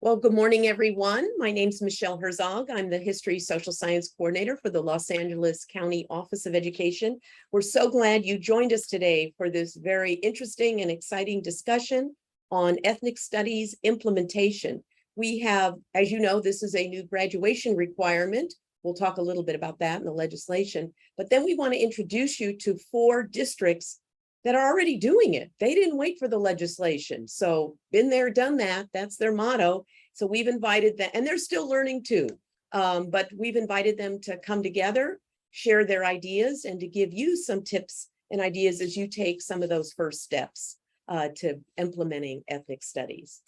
Well, good morning, everyone. My name's Michelle Herczog. I'm the History Social Science Coordinator for the Los Angeles County Office of Education. We're so glad you joined us today for this very interesting and exciting discussion on ethnic studies implementation. We have, as you know, this is a new graduation requirement. We'll talk a little bit about that in the legislation, but then we want to introduce you to 4 districts that are already doing it. They didn't wait for the legislation. So been there, done that. That's their motto. So we've invited them, and they're still learning too. But we've invited them to come together, share their ideas, and to give you some tips and ideas as you take some of those first steps to implementing ethnic studies.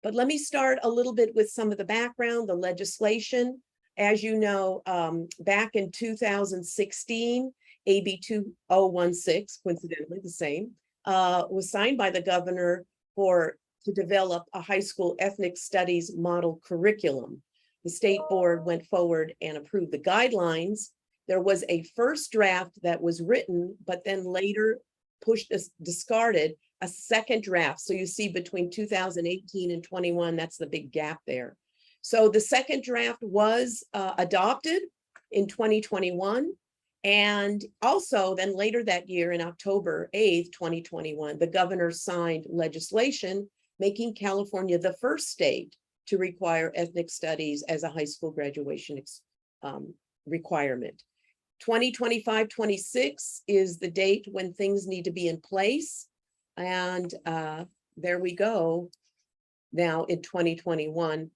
But let me start a little bit with some of the background, the legislation. As you know, back in 2016, AB 2016, coincidentally the same, was signed by the governor to develop a high school ethnic studies model curriculum. The state board went forward and approved the guidelines. There was a first draft that was written, but then later discarded a second draft. So you see between 2018 and 21, that's the big gap there. So the second draft was adopted in 2021. And also then later that year in October 8th, 2021, the governor signed legislation making California the first state to require ethnic studies as a high school graduation requirement. 2025-26 is the date when things need to be in place. And there we go now in 2021,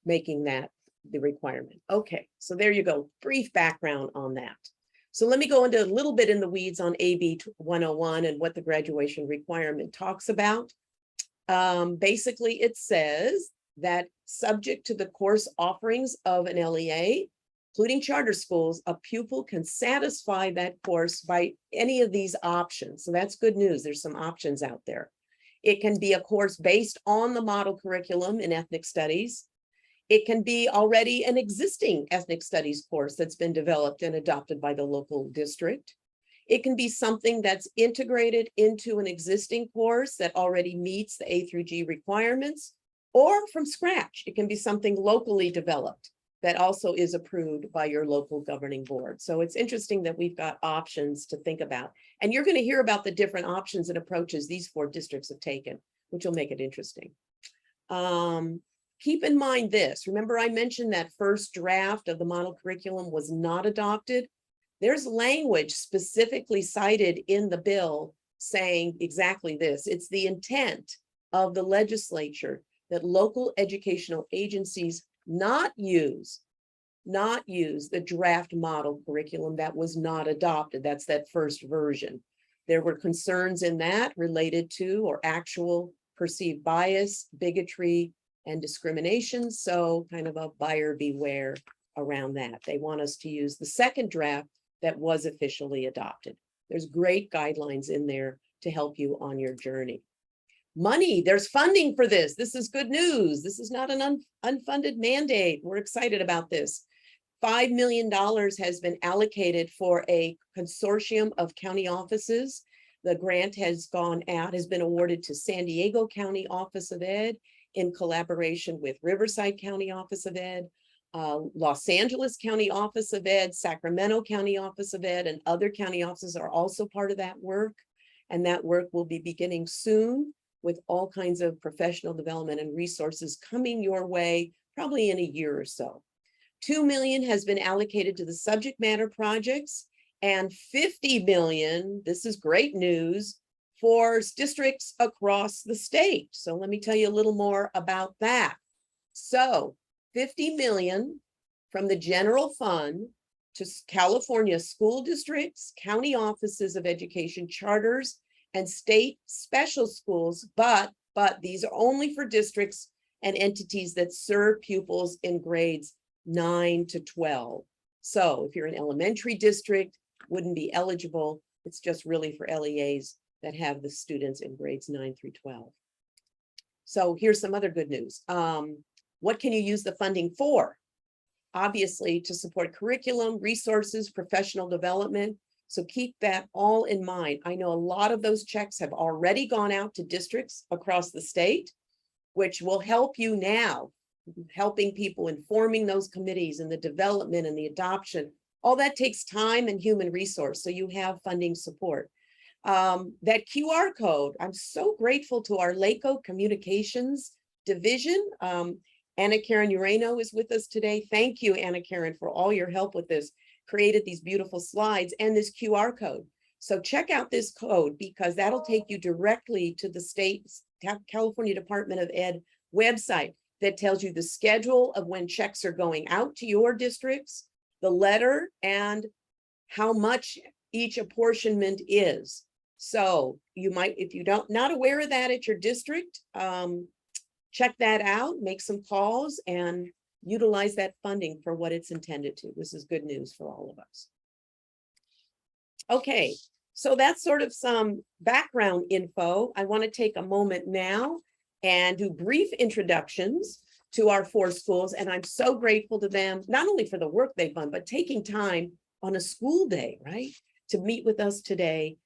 making that the requirement. Okay, so there you go, brief background on that. So let me go into a little bit in the weeds on AB 101 and what the graduation requirement talks about. Basically, it says that subject to the course offerings of an LEA, including charter schools, a pupil can satisfy that course by any of these options. So that's good news. There's some options out there. It can be a course based on the model curriculum in ethnic studies. It can be already an existing ethnic studies course that's been developed and adopted by the local district. It can be something that's integrated into an existing course that already meets the A through G requirements, or from scratch. It can be something locally developed that also is approved by your local governing board. So it's interesting that we've got options to think about. And you're going to hear about the different options and approaches these 4 districts have taken, which will make it interesting. Keep in mind this, remember I mentioned that first draft of the model curriculum was not adopted. There's language specifically cited in the bill saying exactly this. It's the intent of the legislature that local educational agencies not use the draft model curriculum that was not adopted. That's that first version. There were concerns in that related to or actual perceived bias, bigotry, and discrimination. So kind of a buyer beware around that. They want us to use the second draft that was officially adopted. There's great guidelines in there to help you on your journey. Money, there's funding for this. This is good news. This is not an unfunded mandate. We're excited about this. $5 million has been allocated for a consortium of county offices. The grant has been awarded to San Diego County Office of Ed in collaboration with Riverside County Office of Ed, Los Angeles County Office of Ed, Sacramento County Office of Ed, and other county offices are also part of that work. And that work will be beginning soon with all kinds of professional development and resources coming your way, probably in a year or so. $2 million has been allocated to the subject matter projects, and $50 million, this is great news, for districts across the state. So let me tell you a little more about that. So $50 million from the general fund to California school districts, county offices of education, charters, and state special schools, but these are only for districts and entities that serve pupils in grades 9 to 12. So if you're an elementary district, wouldn't be eligible. It's just really for LEAs that have the students in grades 9 through 12. So here's some other good news. What can you use the funding for? Obviously, to support curriculum, resources, professional development. So keep that all in mind. I know a lot of those checks have already gone out to districts across the state, which will help you now helping people, informing those committees and the development and the adoption. All that takes time and human resource. So you have funding support. That QR code, I'm so grateful to our LACO Communications Division. Anna Karen Ureno is with us today. Thank you, Anna Karen, for all your help with this. Created these beautiful slides and this QR code. So check out this code because that'll take you directly to the state's California Department of Ed website that tells you the schedule of when checks are going out to your districts, the letter, and how much each apportionment is. So you might, if you not aware of that at your district, check that out, make some calls and utilize that funding for what it's intended to. This is good news for all of us. Okay, so that's sort of some background info. I want to take a moment now and do brief introductions to our 4 schools. And I'm so grateful to them, not only for the work they've done, but taking time on a school day, right, to meet with us today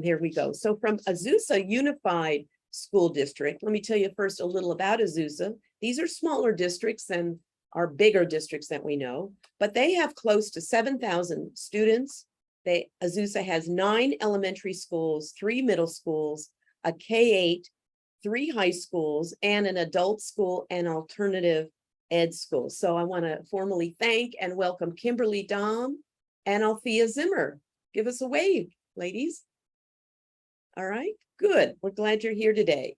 here we go. So from Azusa Unified School District, let me tell you first a little about Azusa. These are smaller districts than our bigger districts that we know, but they have close to 7,000 students. Azusa has 9 elementary schools, 3 middle schools, a K-8, 3 high schools, and an adult school and alternative ed school. So I want to formally thank and welcome Kimberly Dom and Althea Zimmer. Give us a wave, ladies. All right, good. We're glad you're here today.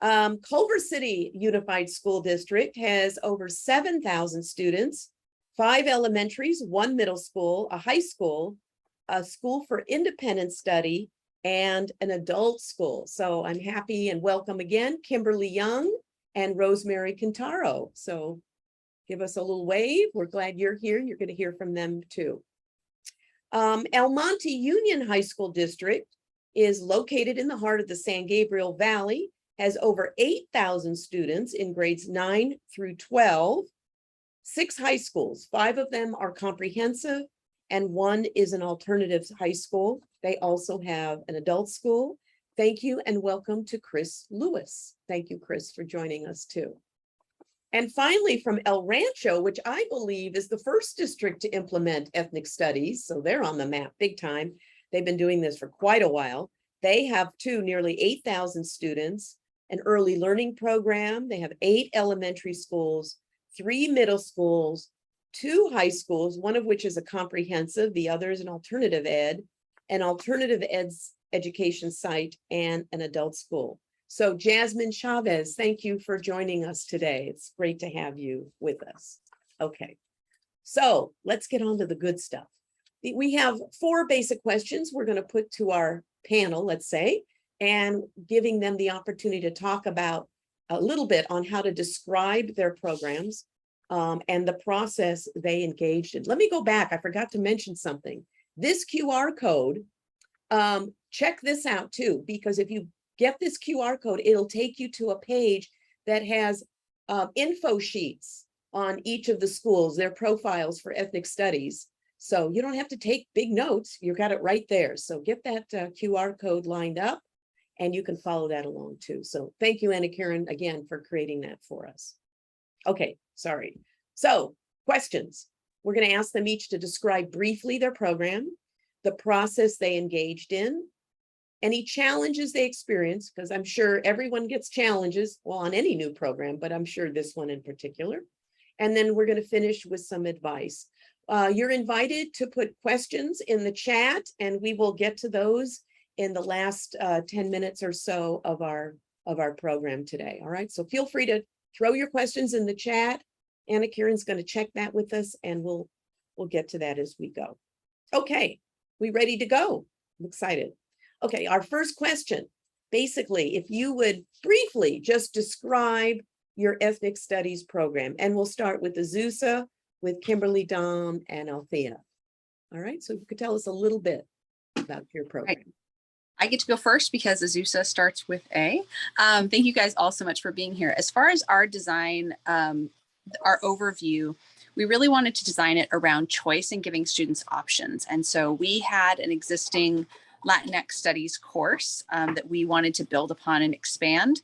Culver City Unified School District has over 7,000 students, 5 elementaries, 1 middle school, a high school, a school for independent study, and an adult school. So I'm happy and welcome again, Kimberly Young and Rosemary Quintaro. So give us a little wave. We're glad you're here. You're going to hear from them too. El Monte Union High School District is located in the heart of the San Gabriel Valley, has over 8,000 students in grades 9 through 12, 6 high schools, 5 of them are comprehensive, and 1 is an alternative high school. They also have an adult school. Thank you and welcome to Chris Lewis. Thank you, Chris, for joining us too. And finally, from El Rancho, which I believe is the first district to implement ethnic studies, so they're on the map big time. They've been doing this for quite a while. They have nearly 8,000 students, an early learning program. They have 8 elementary schools, 3 middle schools, 2 high schools, one of which is a comprehensive, the other is an alternative ed, an alternative ed's education site, and an adult school. So Jasmine Chavez, thank you for joining us today. It's great to have you with us. Okay, so let's get on to the good stuff. We have 4 basic questions we're going to put to our panel, let's say, and giving them the opportunity to talk about a little bit on how to describe their programs and the process they engaged in. Let me go back. I forgot to mention something. This QR code, check this out too, because if you get this QR code, it'll take you to a page that has info sheets on each of the schools, their profiles for ethnic studies. So you don't have to take big notes. You've got it right there. So get that QR code lined up and you can follow that along too. So thank you, Anna Karen, again, for creating that for us. Okay, sorry. So questions. We're going to ask them each to describe briefly their program, the process they engaged in, any challenges they experienced, because I'm sure everyone gets challenges, well, on any new program, but I'm sure this one in particular. And then we're going to finish with some advice. You're invited to put questions in the chat, and we will get to those in the last 10 minutes or so of our program today. All right, so feel free to throw your questions in the chat. Anna Karen's going to check that with us, and we'll get to that as we go. Okay, we ready to go? I'm excited. Okay, our first question, basically, if you would briefly just describe your ethnic studies program, and we'll start with Azusa, with Kimberly Dom and Althea. All right, so you could tell us a little bit about your program. Right. I get to go first because Azusa starts with A. Thank you guys all so much for being here. As far as our design, our overview, we really wanted to design it around choice and giving students options. And so we had an existing Latinx studies course that we wanted to build upon and expand.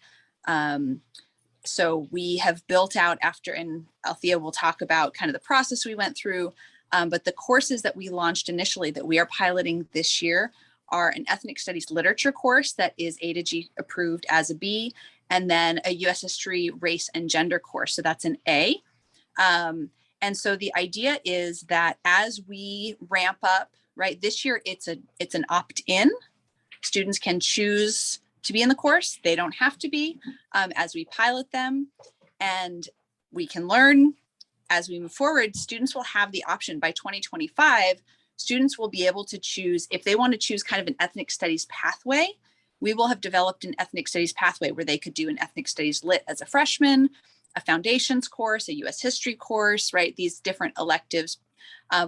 So we have built out after, and Althea will talk about kind of the process we went through, but the courses that we launched initially that we are piloting this year are an ethnic studies literature course that is A to G approved as a B, and then a US history, race, and gender course. So that's an A. And so the idea is that as we ramp up, right, this year it's an opt-in. Students can choose to be in the course. They don't have to be as we pilot them, and we can learn as we move forward. Students will have the option by 2025. Students will be able to choose if they want to choose kind of an ethnic studies pathway. We will have developed an ethnic studies pathway where they could do an ethnic studies lit as a freshman, a foundations course, a US history course, right? These different electives.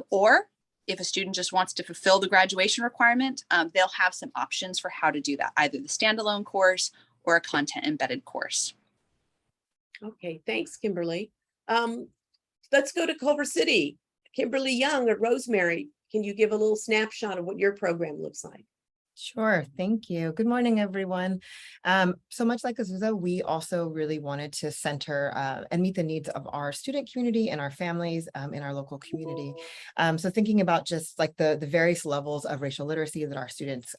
Or if a student just wants to fulfill the graduation requirement, they'll have some options for how to do that, either the standalone course or a content embedded course. Okay, thanks, Kimberly. Let's go to Culver City. Kimberly Young or Rosemary, can you give a little snapshot of what your program looks like? Sure. Thank you. Good morning, everyone. So much like Azusa, we also really wanted to center and meet the needs of our student community and our families in our local community. So thinking about just like the various levels of racial literacy that our students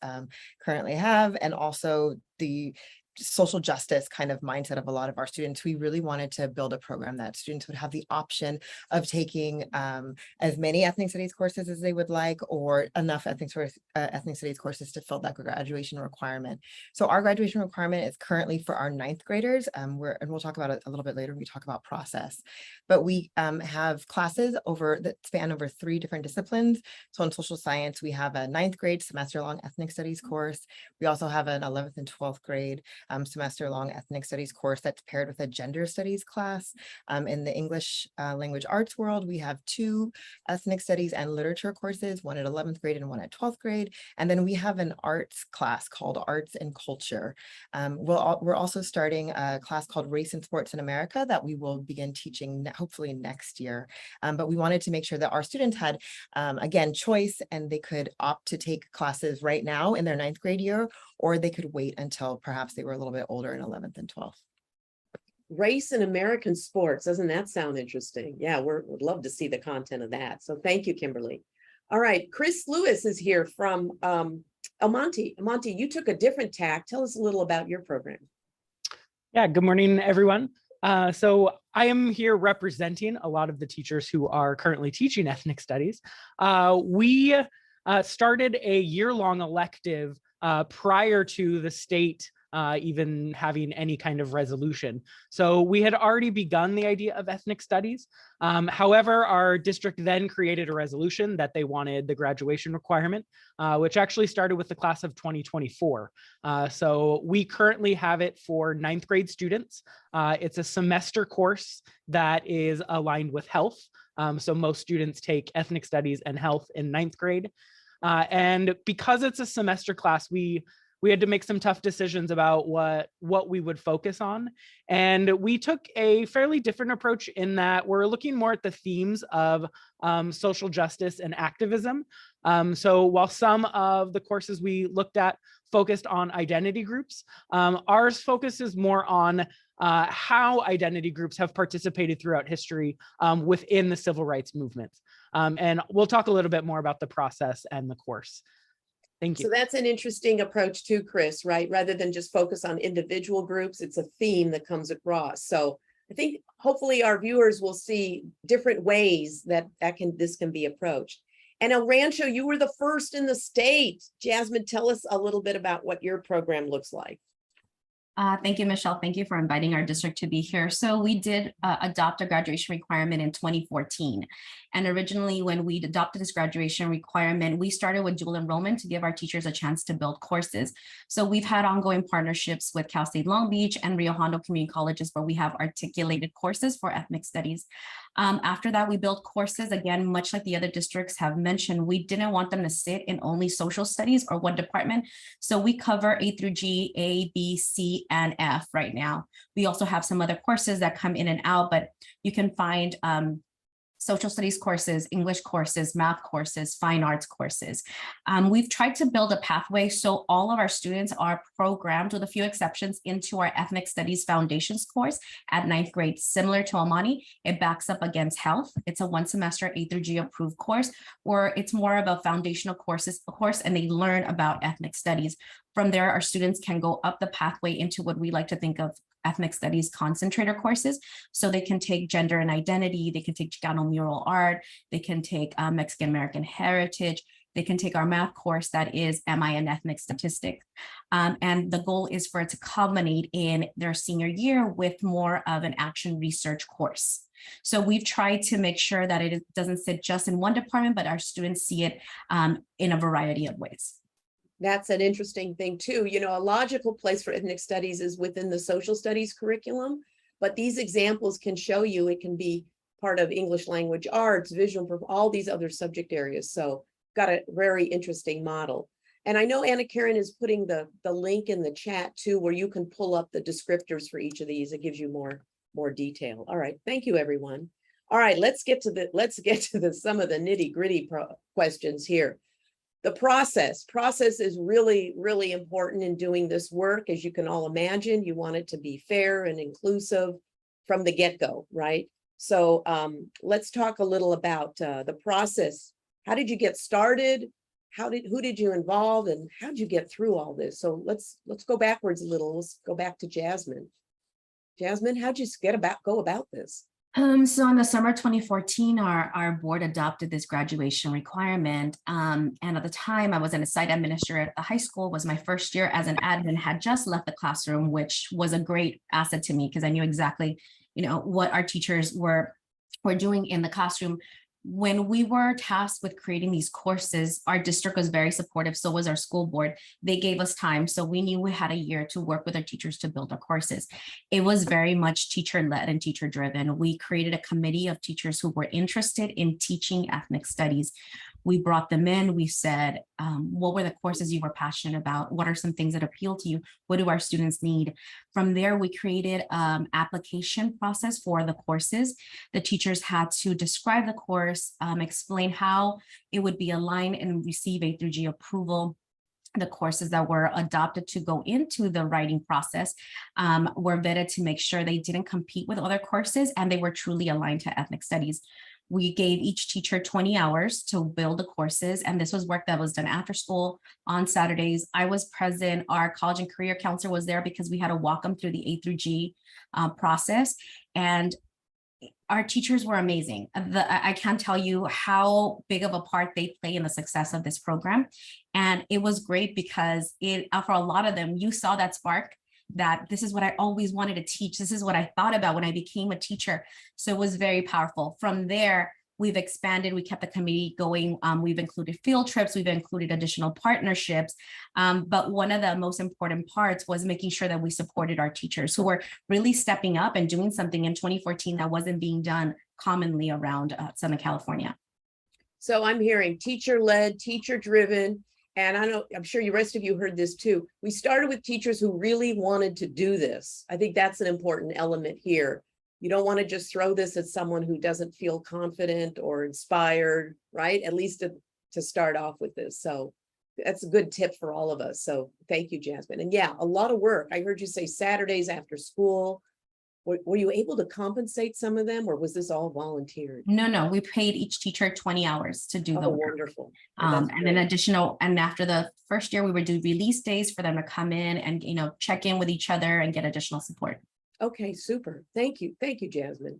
currently have, and also the social justice kind of mindset of a lot of our students, we really wanted to build a program that students would have the option of taking as many ethnic studies courses as they would like, or enough ethnic studies courses to fill that graduation requirement. So our graduation requirement is currently for our 9th graders, and we'll talk about it a little bit later when we talk about process. But we have classes that span over 3 different disciplines. So in social science, we have a 9th grade semester-long ethnic studies course. We also have an 11th and 12th grade semester-long ethnic studies course that's paired with a gender studies class. In the English language arts world, we have 2 ethnic studies and literature courses, one at 11th grade and one at 12th grade. And then we have an arts class called Arts and Culture. We're also starting a class called Race and Sports in America that we will begin teaching hopefully next year. But we wanted to make sure that our students had, again, choice, and they could opt to take classes right now in their 9th grade year, or they could wait until perhaps they were a little bit older in 11th and 12th. Race and American sports, doesn't that sound interesting? Yeah, we'd love to see the content of that. So thank you, Kimberly. All right, Chris Lewis is here from El Monte. El Monte, you took a different tack. Tell us a little about your program. Yeah, good morning, everyone. So I am here representing a lot of the teachers who are currently teaching ethnic studies. We started a year-long elective prior to the state even having any kind of resolution. So we had already begun the idea of ethnic studies. However, our district then created a resolution that they wanted the graduation requirement, which actually started with the class of 2024. So we currently have it for 9th grade students. It's a semester course that is aligned with health. So most students take ethnic studies and health in 9th grade. And because it's a semester class, we had to make some tough decisions about what we would focus on. And we took a fairly different approach in that we're looking more at the themes of social justice and activism. So while some of the courses we looked at focused on identity groups, ours focuses more on how identity groups have participated throughout history within the civil rights movement. And we'll talk a little bit more about the process and the course. Thank you. So that's an interesting approach too, Chris, right? Rather than just focus on individual groups, it's a theme that comes across. So I think hopefully our viewers will see different ways that this can be approached. And El Rancho, you were the first in the state. Jasmine, tell us a little bit about what your program looks like. Thank you, Michelle. Thank you for inviting our district to be here. So we did adopt a graduation requirement in 2014. And originally, when we adopted this graduation requirement, we started with dual enrollment to give our teachers a chance to build courses. So we've had ongoing partnerships with Cal State Long Beach and Rio Hondo Community Colleges, where we have articulated courses for ethnic studies. After that, we built courses, again, much like the other districts have mentioned. We didn't want them to sit in only social studies or one department. So we cover A through G, A, B, C, and F right now. We also have some other courses that come in and out, but you can find social studies courses, English courses, math courses, fine arts courses. We've tried to build a pathway so all of our students are programmed, with a few exceptions, into our ethnic studies foundations course at 9th grade. Similar to Almani, it backs up against health. It's a 1 semester A through G approved course, or it's more of a foundational course, and they learn about ethnic studies. From there, our students can go up the pathway into what we like to think of ethnic studies concentrator courses. So they can take gender and identity, they can take Chicano mural art, they can take Mexican American heritage, they can take our math course that is MI and ethnic statistics. And the goal is for it to culminate in their senior year with more of an action research course. So we've tried to make sure that it doesn't sit just in one department, but our students see it in a variety of ways. That's an interesting thing too. You know, a logical place for ethnic studies is within the social studies curriculum, but these examples can show you it can be part of English language arts, visual, all these other subject areas. So got a very interesting model. And I know Anna Karen is putting the link in the chat too, where you can pull up the descriptors for each of these. It gives you more detail. All right, thank you, everyone. All right, let's get to some of the nitty-gritty questions here. The process is really, really important in doing this work. As you can all imagine, you want it to be fair and inclusive from the get-go, right? So let's talk a little about the process. How did you get started? Who did you involve, and how did you get through all this? So let's go backwards a little. Let's go back to Jasmine. Jasmine, how'd you go about this? So in the summer 2014, our board adopted this graduation requirement. And at the time, I was a site administrator at the high school, was my first year as an admin, had just left the classroom, which was a great asset to me because I knew exactly, what our teachers were doing in the classroom. When we were tasked with creating these courses, our district was very supportive. So was our school board. They gave us time. So we knew we had a year to work with our teachers to build our courses. It was very much teacher-led and teacher-driven. We created a committee of teachers who were interested in teaching ethnic studies. We brought them in. We said, what were the courses you were passionate about? What are some things that appeal to you? What do our students need? From there, we created an application process for the courses. The teachers had to describe the course, explain how it would be aligned and receive A through G approval. The courses that were adopted to go into the writing process were vetted to make sure they didn't compete with other courses and they were truly aligned to ethnic studies. We gave each teacher 20 hours to build the courses, and this was work that was done after school on Saturdays. I was present. Our college and career counselor was there because we had to walk them through the A through G process, and our teachers were amazing. I can't tell you how big of a part they play in the success of this program. And it was great because for a lot of them, you saw that spark, that this is what I always wanted to teach. This is what I thought about when I became a teacher. So it was very powerful. From there, we've expanded. We kept the committee going. We've included field trips. We've included additional partnerships. But one of the most important parts was making sure that we supported our teachers who were really stepping up and doing something in 2014 that wasn't being done commonly around Southern California. So I'm hearing teacher-led, teacher-driven. And I'm sure the rest of you heard this too. We started with teachers who really wanted to do this. I think that's an important element here. You don't want to just throw this at someone who doesn't feel confident or inspired, right? At least to start off with this. So that's a good tip for all of us. So thank you, Jasmine. And yeah, a lot of work. I heard you say Saturdays after school. Were you able to compensate some of them, or was this all volunteered? No, we paid each teacher 20 hours to do the work. Wonderful. And then and after the first year, we would do release days for them to come in and, check in with each other and get additional support. Okay, super. Thank you. Thank you, Jasmine.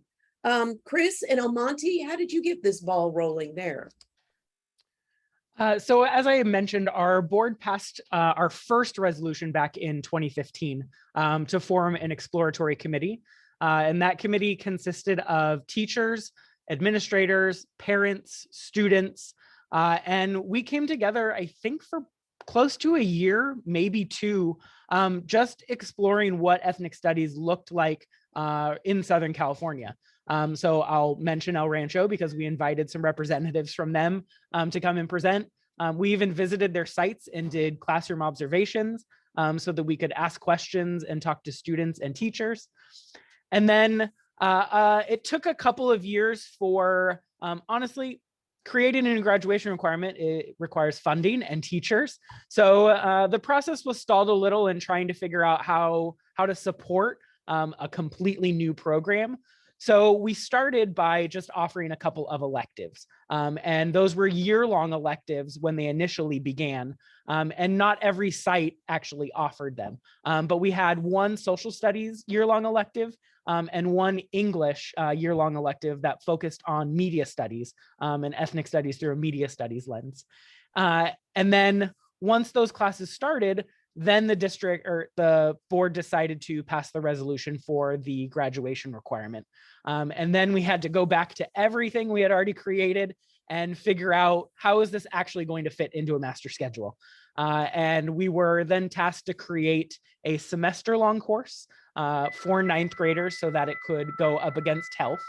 Chris and Almonte, how did you get this ball rolling there? So as I mentioned, our board passed our first resolution back in 2015 to form an exploratory committee. And that committee consisted of teachers, administrators, parents, students, and we came together, I think, for close to a year, maybe two, just exploring what ethnic studies looked like in Southern California. So I'll mention El Rancho because we invited some representatives from them to come and present. We even visited their sites and did classroom observations so that we could ask questions and talk to students and teachers. And then it took a couple of years for Honestly, creating a new graduation requirement, it requires funding and teachers. So the process was stalled a little in trying to figure out how to support a completely new program. So we started by just offering a couple of electives, and those were year-long electives when they initially began, and not every site actually offered them. But we had one social studies year-long elective and one English year-long elective that focused on media studies and ethnic studies through a media studies lens. And then once those classes started, then the district or the board decided to pass the resolution for the graduation requirement. And then we had to go back to everything we had already created and figure out how is this actually going to fit into a master schedule. And we were then tasked to create a semester-long course for ninth graders so that it could go up against health.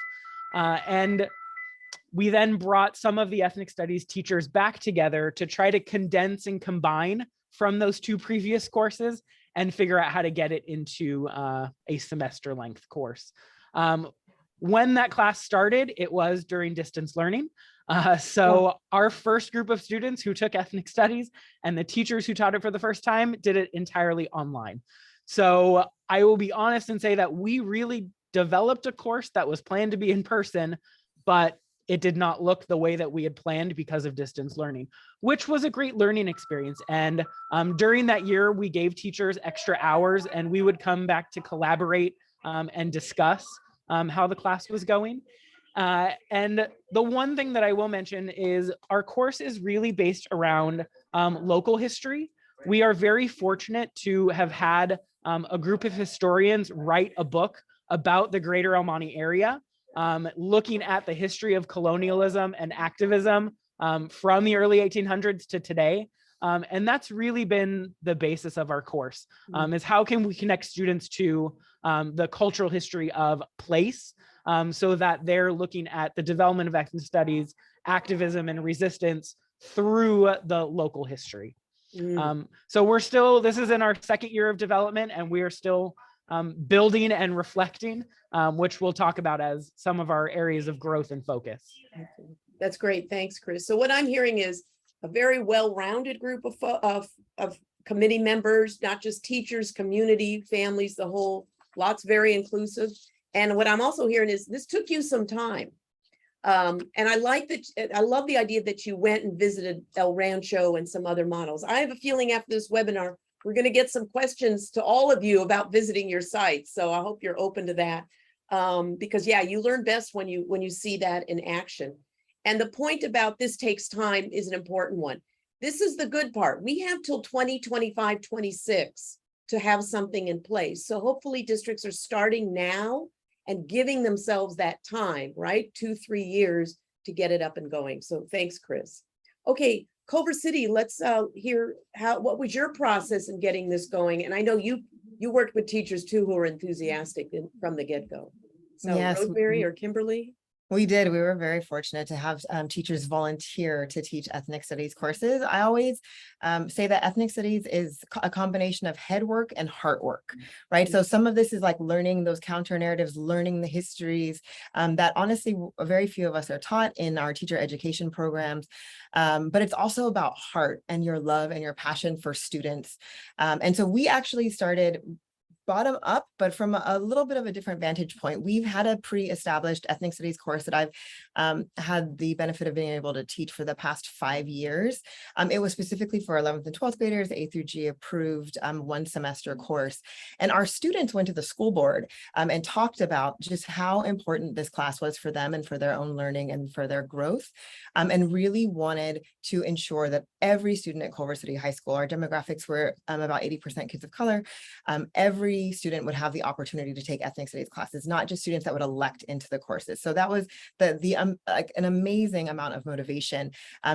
And we then brought some of the ethnic studies teachers back together to try to condense and combine from those two previous courses and figure out how to get it into a semester length course. When that class started, it was during distance learning. So our first group of students who took ethnic studies and the teachers who taught it for the first time did it entirely online. So I will be honest and say that we really developed a course that was planned to be in person, but it did not look the way that we had planned because of distance learning, which was a great learning experience. And during that year, we gave teachers extra hours and we would come back to collaborate and discuss how the class was going. And the one thing that I will mention is our course is really based around local history. We are very fortunate to have had a group of historians write a book about the greater El Monte area, looking at the history of colonialism and activism from the early 1800s to today. And that's really been the basis of our course, is how can we connect students to the cultural history of place so that they're looking at the development of ethnic studies, activism and resistance through the local history. So we're still, this is in our second year of development and we are still building and reflecting, which we'll talk about as some of our areas of growth and focus. That's great. Thanks, Chris. So what I'm hearing is a very well-rounded group of committee members, not just teachers, community, families, the whole, lots very inclusive. And what I'm also hearing is this took you some time. And I like that. I love the idea that you went and visited El Rancho and some other models. I have a feeling after this webinar, we're going to get some questions to all of you about visiting your sites. So I hope you're open to that. Because yeah, you learn best when you see that in action. And the point about this takes time is an important one. This is the good part. We have till 2025, 26 to have something in place. So hopefully districts are starting now and giving themselves that time, right? 2-3 years to get it up and going. So thanks, Chris. Okay, Culver City, let's hear what was your process in getting this going? And I know you worked with teachers too who were enthusiastic from the get-go. So Yes, Rosemary or Kimberly? we did. We were very fortunate to have teachers volunteer to teach ethnic studies courses. I always say that ethnic studies is a combination of head work and heart work, right? So some of this is like learning those counter narratives, learning the histories that honestly very few of us are taught in our teacher education programs. But it's also about heart and your love and your passion for students. And so we actually started bottom up, but from a little bit of a different vantage point. We've had a pre-established ethnic studies course that I've had the benefit of being able to teach for the past 5 years. It was specifically for 11th and 12th graders, A through G approved 1 semester course. And our students went to the school board and talked about just how important this class was for them and for their own learning and for their growth, and really wanted to ensure that every student at Culver City High School, our demographics were about 80% kids of color, every student would have the opportunity to take ethnic studies classes, not just students that would elect into the courses. So that was like an amazing amount of motivation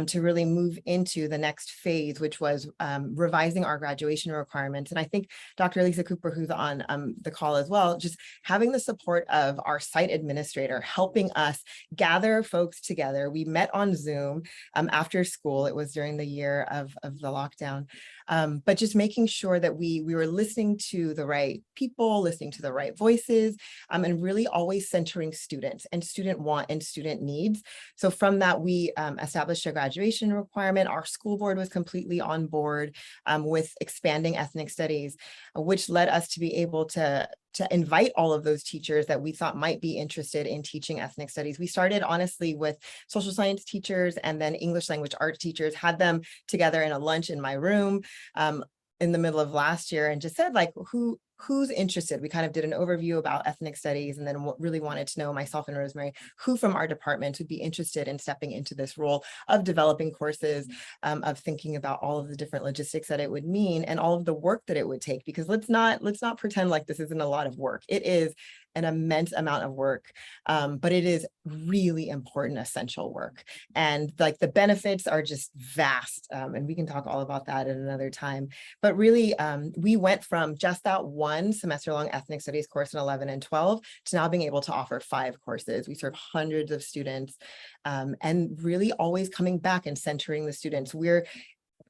to really move into the next phase, which was revising our graduation requirements. And I think Dr. Lisa Cooper, who's on the call as well, just having the support of our site administrator, helping us gather folks together. We met on Zoom after school. It was during the year of the lockdown. But just making sure that we were listening to the right people, listening to the right voices, and really always centering students and student want and student needs. So from that, we established a graduation requirement. Our school board was completely on board with expanding ethnic studies, which led us to be able to invite all of those teachers that we thought might be interested in teaching ethnic studies. We started honestly with social science teachers and then English language arts teachers, had them together in a lunch in my room in the middle of last year, and just said like, who's interested? We kind of did an overview about ethnic studies, and then really wanted to know, myself and Rosemary, who from our department would be interested in stepping into this role of developing courses, of thinking about all of the different logistics that it would mean and all of the work that it would take, because let's not pretend like this isn't a lot of work. It is an immense amount of work, but it is really important, essential work. And like the benefits are just vast. And we can talk all about that at another time. But really, we went from just that one semester-long ethnic studies course in 11 and 12 to now being able to offer 5 courses. We serve hundreds of students, and really always coming back and centering the students. We're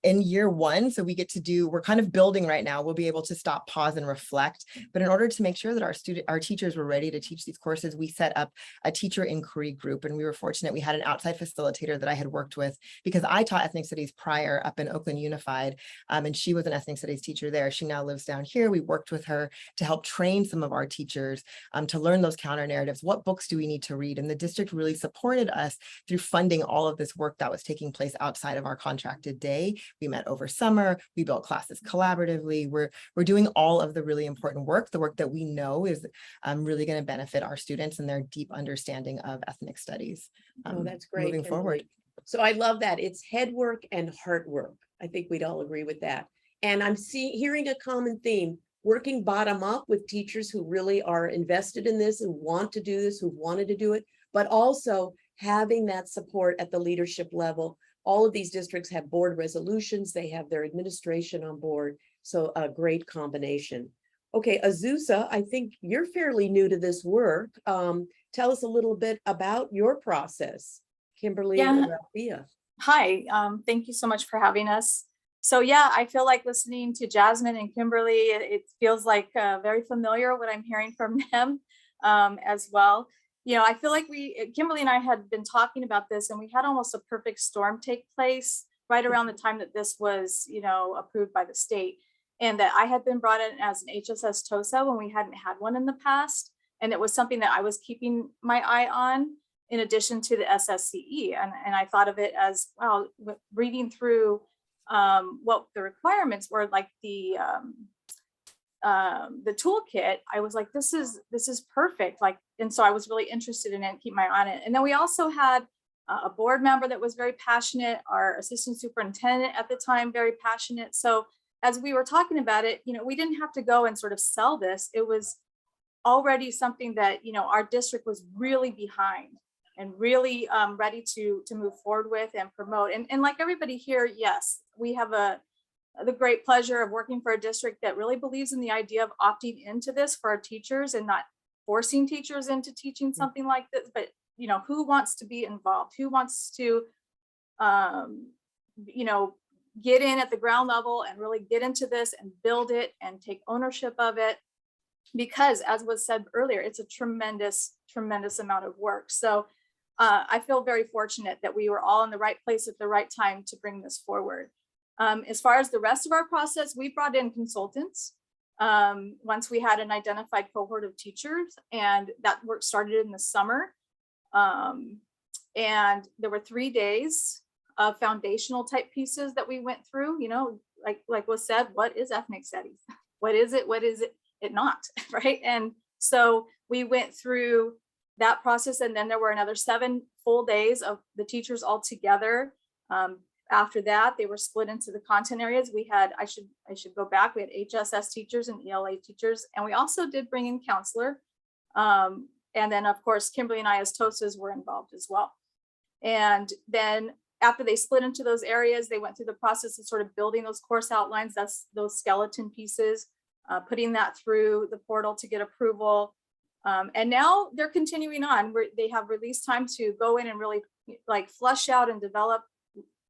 in year 1, so we're kind of building right now. We'll be able to stop, pause, and reflect. But in order to make sure that our teachers were ready to teach these courses, we set up a teacher inquiry group, and we were fortunate. We had an outside facilitator that I had worked with because I taught ethnic studies prior up in Oakland Unified, and she was an ethnic studies teacher there. She now lives down here. We worked with her to help train some of our teachers to learn those counter narratives. What books do we need to read? And the district really supported us through funding all of this work that was taking place outside of our contracted day. We met over summer. We built classes collaboratively. We're doing all of the really important work, the work that we know is really going to benefit our students and their deep understanding of ethnic studies. Oh, that's great. Moving forward. Kimberly. So I love that. It's head work and heart work. I think we'd all agree with that. And I'm hearing a common theme, working bottom up with teachers who really are invested in this and want to do this, who wanted to do it, but also having that support at the leadership level. All of these districts have board resolutions. They have their administration on board. So a great combination. Okay, Azusa, I think you're fairly new to this work. Tell us a little bit about your process. Kimberly and Ralphia. Hi, thank you so much for having us. So yeah, I feel like listening to Jasmine and Kimberly, it feels like very familiar what I'm hearing from them as well. You know, I feel like Kimberly and I had been talking about this, and we had almost a perfect storm take place right around the time that this was, you know, approved by the state. And that I had been brought in as an HSS TOSA when we hadn't had one in the past. And it was something that I was keeping my eye on in addition to the SSCE. And I thought of it as, wow, reading through what the requirements were, like the toolkit, I was like, this is perfect. Like, and so I was really interested in it and keep my eye on it. And then we also had a board member that was very passionate, our assistant superintendent at the time, very passionate. So as we were talking about it, you know, we didn't have to go and sort of sell this. It was already something that, you know, our district was really behind and really ready to move forward with and promote. And like everybody here, yes, we have the great pleasure of working for a district that really believes in the idea of opting into this for our teachers and not forcing teachers into teaching something like this, but you know, who wants to be involved? Who wants to, you know, get in at the ground level and really get into this and build it and take ownership of it? Because as was said earlier, it's a tremendous, tremendous amount of work. So I feel very fortunate that we were all in the right place at the right time to bring this forward. As far as the rest of our process, we brought in consultants once we had an identified cohort of teachers, and that work started in the summer. And there were 3 days of foundational type pieces that we went through, you know, like was said, what is ethnic studies? What is it? What is it not? Right. And so we went through that process, and then there were another 7 full days of the teachers all together. After that, they were split into the content areas. We had, I should go back, we had HSS teachers and ELA teachers, and we also did bring in counselor. And then of course, Kimberly and I as TOSAs were involved as well. And then after they split into those areas, they went through the process of sort of building those course outlines, that's those skeleton pieces, putting that through the portal to get approval. And now they're continuing on. They have release time to go in and really like flush out and develop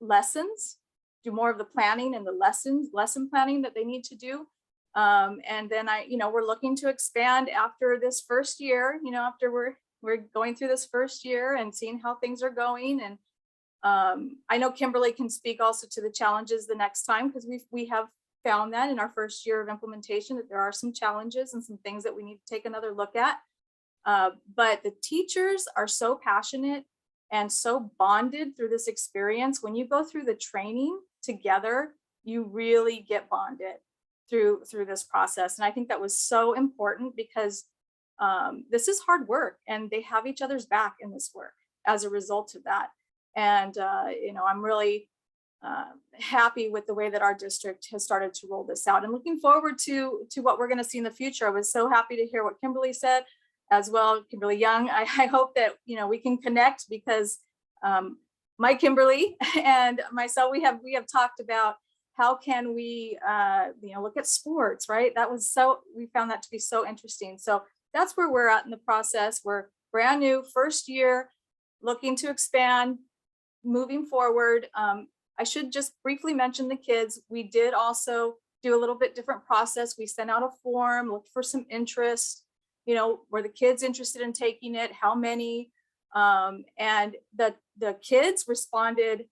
lessons do more of the planning and the lesson planning that they need to do. And then we're looking to expand after this first year, after we're going through this first year and seeing how things are going. And I know Kimberly can speak also to the challenges the next time, because we have found that in our first year of implementation that there are some challenges and some things that we need to take another look at. But the teachers are so passionate and so bonded through this experience. When you go through the training together, you really get bonded through this process. And I think that was so important, because this is hard work and they have each other's back in this work as a result of that. And, I'm really happy with the way that our district has started to roll this out, and looking forward to what we're going to see in the future. I was so happy to hear what Kimberly said as well. Kimberly Young, I hope that, we can connect, because my Kimberly and myself, we have talked about how can we, look at sports, right? We found that to be so interesting. So that's where we're at in the process. We're brand new, first year, looking to expand, moving forward. I should just briefly mention the kids. We did also do a little bit different process. We sent out a form, looked for some interest, were the kids interested in taking it, how many, and the kids responded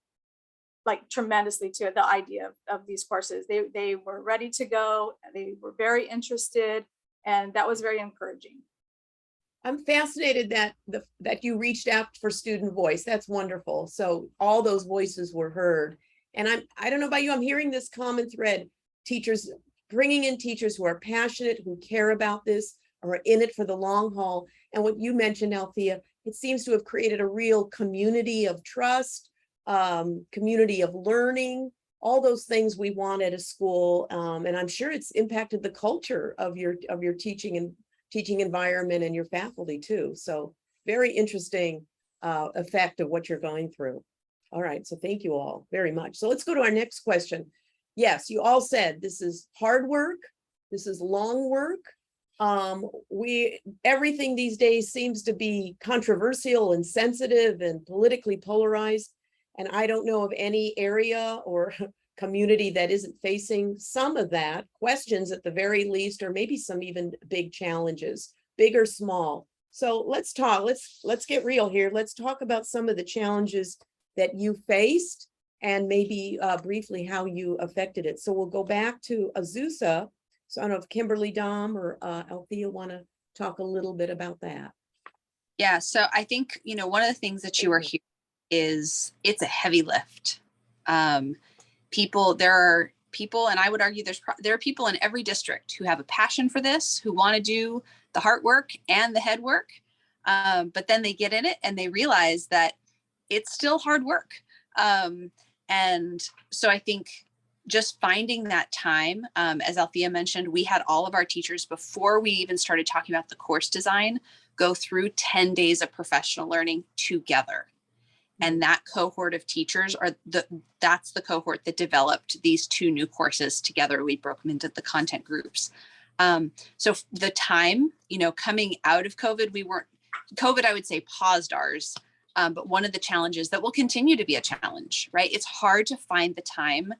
like tremendously to the idea of these courses. They were ready to go. They were very interested, and that was very encouraging. I'm fascinated that you reached out for student voice. That's wonderful. So all those voices were heard. And I don't know about you, I'm hearing this common thread, teachers, bringing in teachers who are passionate, who care about this, are in it for the long haul. And what you mentioned, Althea, it seems to have created a real community of trust, community of learning, all those things we want at a school. And I'm sure it's impacted the culture of your teaching environment and your faculty too. So very interesting effect of what you're going through. All right, so thank you all very much. So let's go to our next question. Yes, you all said this is hard work. This is long work. Everything these days seems to be controversial and sensitive and politically polarized. And I don't know of any area or community that isn't facing some of that, questions at the very least, or maybe some even big challenges, big or small. So let's talk, let's get real here. Let's talk about some of the challenges that you faced and maybe briefly how you affected it. So we'll go back to Azusa. So I don't know if Kimberly, Dom, or Althea want to talk a little bit about that. Yeah, so I think, one of the things that you are hearing is it's a heavy lift. There are people, and I would argue there are people in every district who have a passion for this, who want to do the heart work and the head work. But then they get in it and they realize that it's still hard work. And so I think just finding that time, as Althea mentioned, we had all of our teachers, before we even started talking about the course design, go through 10 days of professional learning together. And that cohort of teachers that's the cohort that developed these 2 new courses together. We broke them into the content groups. So the time, coming out of COVID, COVID, I would say, paused ours. But one of the challenges that will continue to be a challenge, right? It's hard to find the time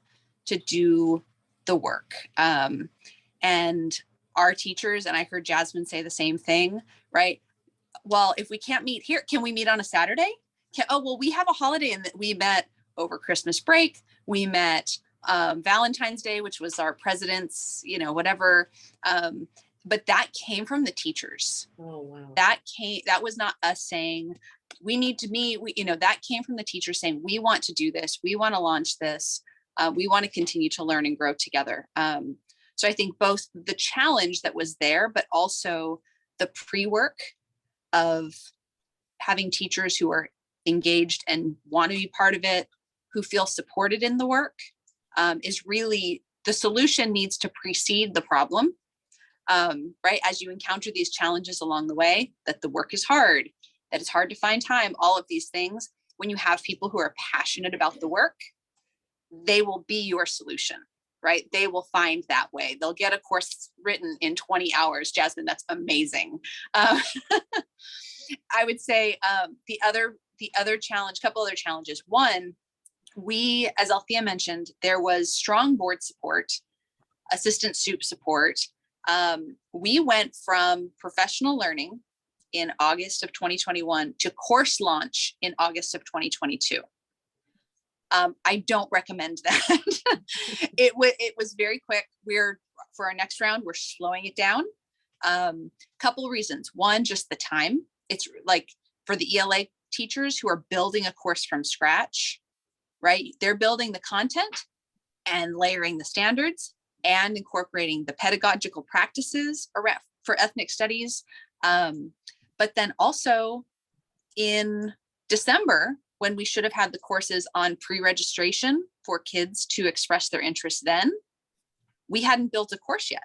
to do the work. And our teachers, and I heard Jasmine say the same thing, right? Well, if we can't meet here, can we meet on a Saturday? We have a holiday, and we met over Christmas break. We met Valentine's Day, which was our president's, whatever. But that came from the teachers. Oh, wow. That was not us saying we need to meet. That came from the teachers saying, we want to do this. We want to launch this. We want to continue to learn and grow together. So I think both the challenge that was there, but also the pre-work of having teachers who are engaged and want to be part of it, who feel supported in the work, is really, the solution needs to precede the problem, right? As you encounter these challenges along the way, that the work is hard, that it's hard to find time, all of these things. When you have people who are passionate about the work, they will be your solution, right? They will find that way. They'll get a course written in 20 hours. Jasmine, that's amazing. I would say the other challenge, couple other challenges. One, we, as Althea mentioned, there was strong board support, assistant soup support. We went from professional learning in August of 2021 to course launch in August of 2022. I don't recommend that. It was very quick. For our next round, we're slowing it down. Couple of reasons. One, just the time. It's like for the ELA teachers who are building a course from scratch, right? They're building the content and layering the standards and incorporating the pedagogical practices around for ethnic studies. But then also in December, when we should have had the courses on pre-registration for kids to express their interest then, we hadn't built a course yet.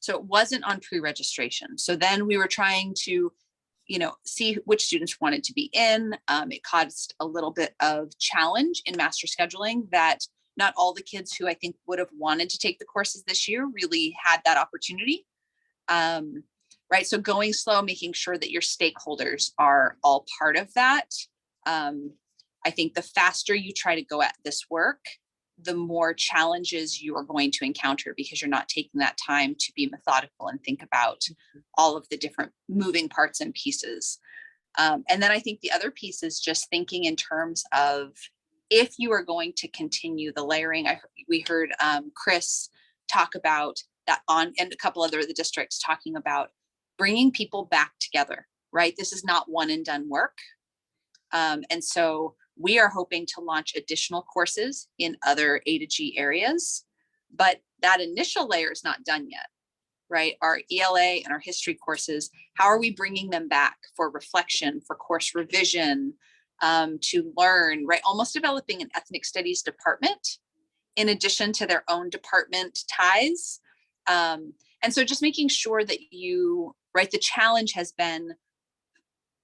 So it wasn't on pre-registration. So then we were trying to, see which students wanted to be in. It caused a little bit of challenge in master scheduling that not all the kids who I think would have wanted to take the courses this year really had that opportunity. Right, so going slow, making sure that your stakeholders are all part of that. I think the faster you try to go at this work, the more challenges you are going to encounter because you're not taking that time to be methodical and think about all of the different moving parts and pieces. And then I think the other piece is just thinking in terms of if you are going to continue the layering. We heard Chris talk about that and a couple other of the districts talking about bringing people back together, right? This is not one and done work. And so we are hoping to launch additional courses in other A to G areas, but that initial layer is not done yet, right? Our ELA and our history courses, how are we bringing them back for reflection, for course revision, to learn, right? Almost developing an ethnic studies department in addition to their own department ties. And so just making sure that right, the challenge has been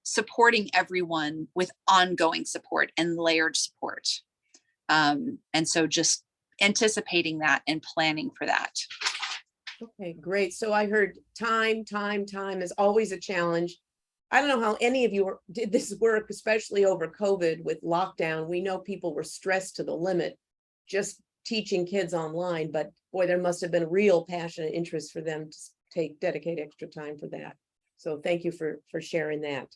supporting everyone with ongoing support and layered support. And so just anticipating that and planning for that. Okay, great. So I heard time is always a challenge. I don't know how any of you did this work, especially over COVID with lockdown. We know people were stressed to the limit just teaching kids online, but boy, there must have been a real passion and interest for them to dedicate extra time for that. So thank you for sharing that.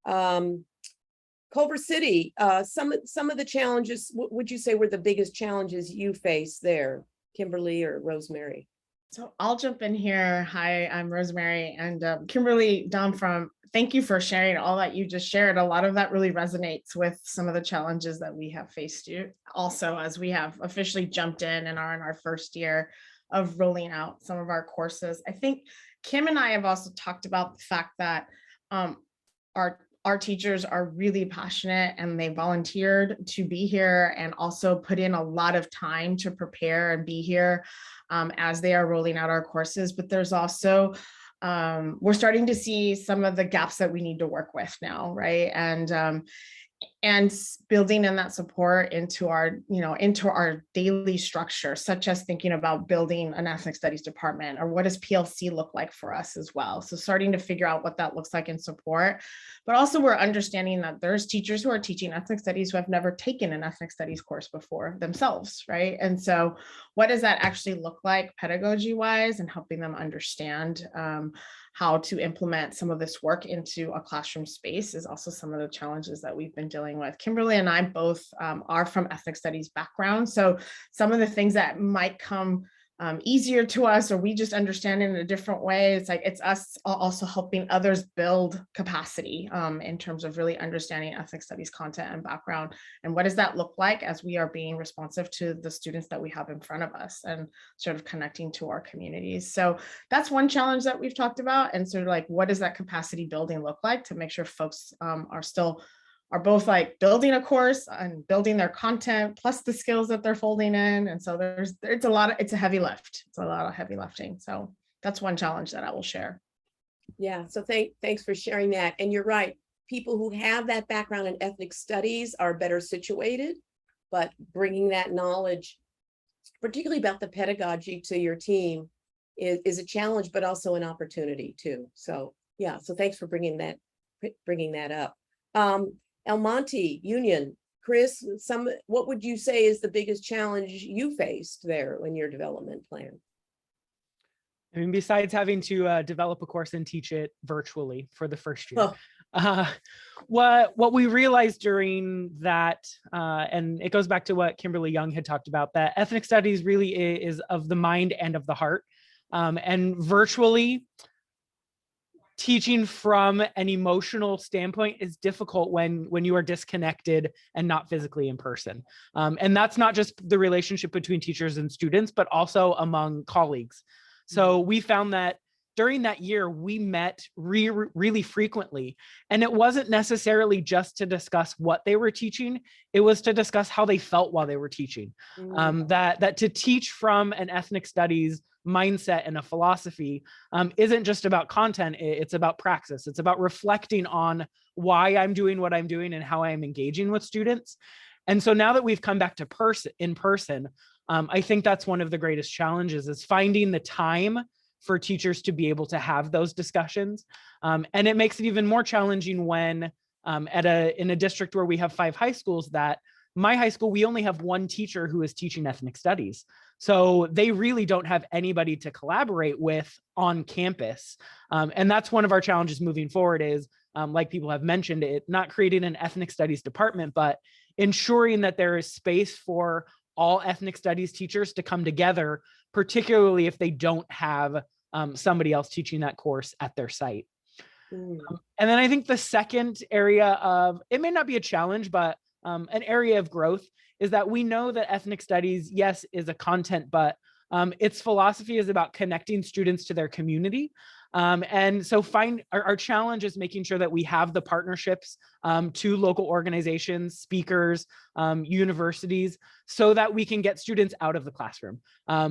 Culver City, some of the challenges, what would you say were the biggest challenges you face there, Kimberly or Rosemary? So I'll jump in here. Hi, I'm Rosemary, and Kimberly, thank you for sharing all that you just shared. A lot of that really resonates with some of the challenges that we have faced also as we have officially jumped in and are in our first year of rolling out some of our courses. I think Kim and I have also talked about the fact that our teachers are really passionate and they volunteered to be here and also put in a lot of time to prepare and be here as they are rolling out our courses. But there's also, we're starting to see some of the gaps that we need to work with now, right? And building in that support into our daily structure, such as thinking about building an ethnic studies department, or what does PLC look like for us as well. So starting to figure out what that looks like in support, but also we're understanding that there's teachers who are teaching ethnic studies who have never taken an ethnic studies course before themselves, right? And so what does that actually look like pedagogy wise, and helping them understand how to implement some of this work into a classroom space is also some of the challenges that we've been dealing with. Kimberly and I both are from ethnic studies background. So some of the things that might come easier to us, or we just understand it in a different way, it's us also helping others build capacity in terms of really understanding ethnic studies content and background. And what does that look like as we are being responsive to the students that we have in front of us and sort of connecting to our communities. So that's one challenge that we've talked about. And sort of like, what does that capacity building look like to make sure folks are both like building a course and building their content plus the skills that they're folding in. And so it's a heavy lift. It's a lot of heavy lifting. So that's one challenge that I will share. Yeah, so thanks for sharing that. And you're right. People who have that background in ethnic studies are better situated, but bringing that knowledge, particularly about the pedagogy, to your team is a challenge, but also an opportunity too. So yeah, so thanks for bringing that up. El Monte Union Chris, what would you say is the biggest challenge you faced there in your development plan? I mean, besides having to develop a course and teach it virtually for the first year, what we realized during that, and it goes back to what Kimberly Young had talked about, that ethnic studies really is of the mind and of the heart, and virtually teaching from an emotional standpoint is difficult when you are disconnected and not physically in person. And that's not just the relationship between teachers and students, but also among colleagues. So we found that during that year, we met really frequently, and it wasn't necessarily just to discuss what they were teaching. It was to discuss how they felt while they were teaching. That to teach from an ethnic studies mindset and a philosophy isn't just about content, it's about praxis. It's about reflecting on why I'm doing what I'm doing and how I'm engaging with students. And so now that we've come back to in person, I think that's one of the greatest challenges, is finding the time for teachers to be able to have those discussions. And it makes it even more challenging when in a district where we have 5 high schools, that my high school, we only have one teacher who is teaching ethnic studies. So they really don't have anybody to collaborate with on campus. And that's one of our challenges moving forward is, like people have mentioned, it not creating an ethnic studies department, but ensuring that there is space for all ethnic studies teachers to come together, particularly if they don't have somebody else teaching that course at their site. And then I think the second area of, it may not be a challenge, but an area of growth is that we know that ethnic studies, yes, is a content, but its philosophy is about connecting students to their community. And so our challenge is making sure that we have the partnerships to local organizations, speakers, universities, so that we can get students out of the classroom.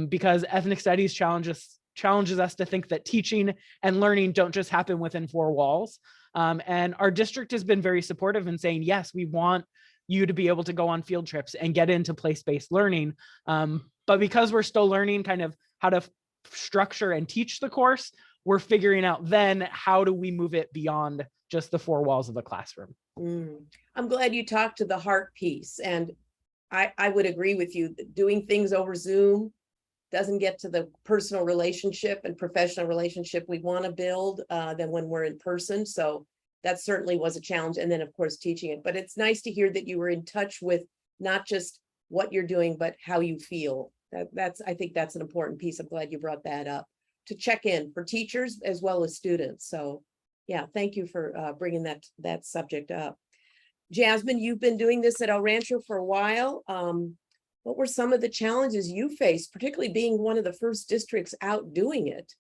Because ethnic studies challenges us to think that teaching and learning don't just happen within 4 walls. And our district has been very supportive in saying, yes, we want you to be able to go on field trips and get into place-based learning. But because we're still learning kind of how to structure and teach the course, we're figuring out then how do we move it beyond just the 4 walls of the classroom. I'm glad you talked to the heart piece. And I would agree with you that doing things over Zoom doesn't get to the personal relationship and professional relationship we want to build than when we're in person. So that certainly was a challenge. And then of course, teaching it, but it's nice to hear that you were in touch with not just what you're doing, but how you feel. I think that's an important piece. I'm glad you brought that up, to check in for teachers as well as students. So yeah, thank you for bringing that subject up. Jasmine, you've been doing this at El Rancho for a while. What were some of the challenges you faced, particularly being one of the first districts out doing it?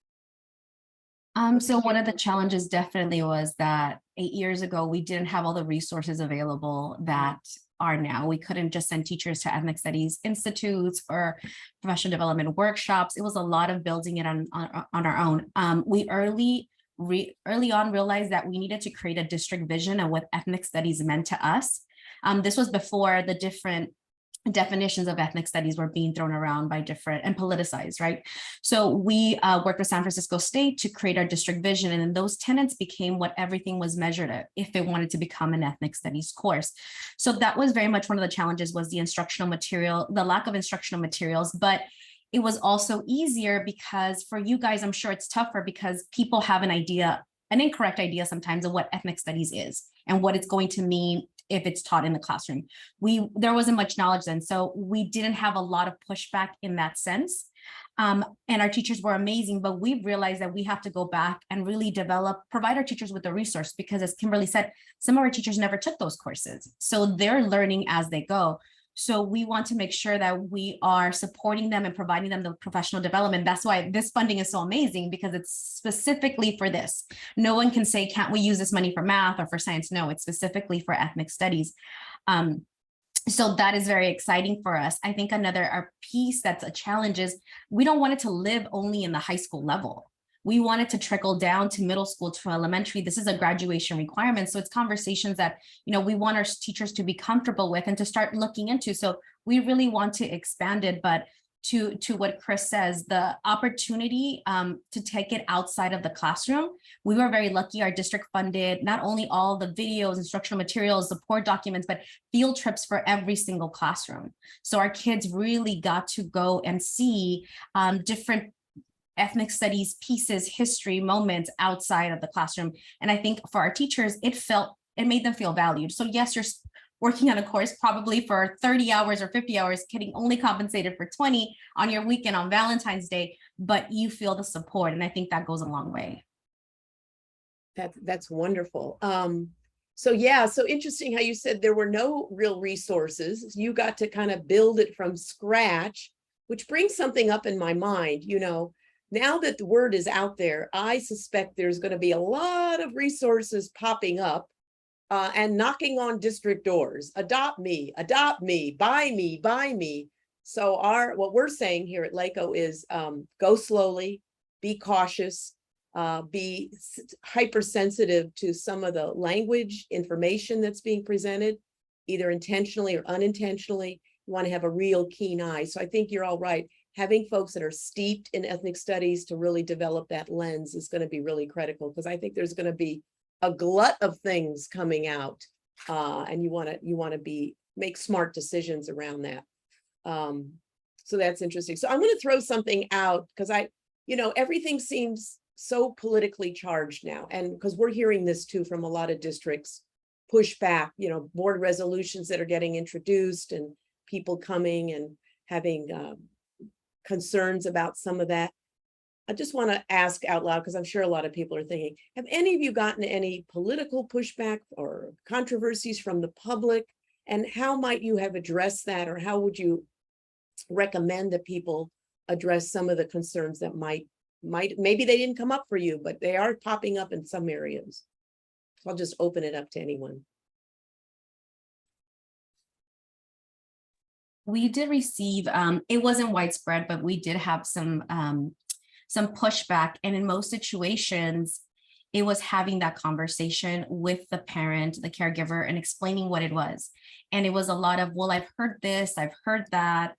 So one of the challenges definitely was that 8 years ago, we didn't have all the resources available that are now. We couldn't just send teachers to ethnic studies institutes or professional development workshops. It was a lot of building it on our own. We early on realized that we needed to create a district vision of what ethnic studies meant to us. This was before the different definitions of ethnic studies were being thrown around by different and politicized, right? So we worked with San Francisco State to create our district vision, and then those tenets became what everything was measured at if it wanted to become an ethnic studies course. So that was very much one of the challenges, was the instructional material, the lack of instructional materials, but it was also easier because for you guys, I'm sure it's tougher because people have an incorrect idea sometimes of what ethnic studies is and what it's going to mean if it's taught in the classroom. There wasn't much knowledge then, so we didn't have a lot of pushback in that sense. And our teachers were amazing, but we realized that we have to go back and really provide our teachers with the resource, because as Kimberly said, some of our teachers never took those courses. So they're learning as they go. So we want to make sure that we are supporting them and providing them the professional development. That's why this funding is so amazing, because it's specifically for this. No one can say, can't we use this money for math or for science? No, it's specifically for ethnic studies. So that is very exciting for us. I think another piece that's a challenge is we don't want it to live only in the high school level. We want it to trickle down to middle school, to elementary. This is a graduation requirement. So it's conversations that, we want our teachers to be comfortable with and to start looking into. So we really want to expand it, but to what Chris says, the opportunity to take it outside of the classroom. We were very lucky. Our district funded not only all the videos, instructional materials, support documents, but field trips for every single classroom. So our kids really got to go and see different ethnic studies pieces, history, moments outside of the classroom. And I think for our teachers, it made them feel valued. So yes, you're working on a course probably for 30 hours or 50 hours, getting only compensated for 20 on your weekend on Valentine's Day, but you feel the support. And I think that goes a long way. That's wonderful. So yeah, so interesting how you said there were no real resources. You got to kind of build it from scratch, which brings something up in my mind. You know, now that the word is out there, I suspect there's going to be a lot of resources popping up and knocking on district doors. Adopt me, buy me, buy me. So what we're saying here at LACO is go slowly, be cautious, be hypersensitive to some of the language information that's being presented, either intentionally or unintentionally. You want to have a real keen eye. So I think you're all right. Having folks that are steeped in ethnic studies to really develop that lens is going to be really critical, because I think there's going to be a glut of things coming out, and you want to make smart decisions around that. So that's interesting. So I'm going to throw something out, because everything seems so politically charged now, and because we're hearing this too from a lot of districts, push back, board resolutions that are getting introduced and people coming and having concerns about some of that. I just want to ask out loud, because I'm sure a lot of people are thinking, have any of you gotten any political pushback or controversies from the public? And how might you have addressed that? Or how would you recommend that people address some of the concerns that maybe they didn't come up for you, but they are popping up in some areas? So I'll just open it up to anyone. We did receive, it wasn't widespread, but we did have some pushback. And in most situations, it was having that conversation with the parent, the caregiver, and explaining what it was. And it was a lot of, well, I've heard this, I've heard that.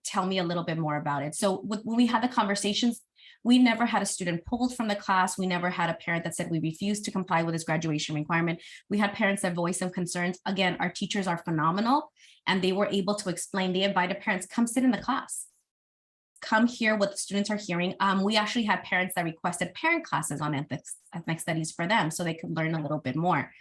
Tell me a little bit more about it. So when we had the conversations, we never had a student pulled from the class. We never had a parent that said we refuse to comply with this graduation requirement. We had parents that voiced some concerns. Again, our teachers are phenomenal, and they were able to explain. They invited parents, come sit in the class. Come hear what the students are hearing. We actually had parents that requested parent classes on ethnic studies for them, so they could learn a little bit more.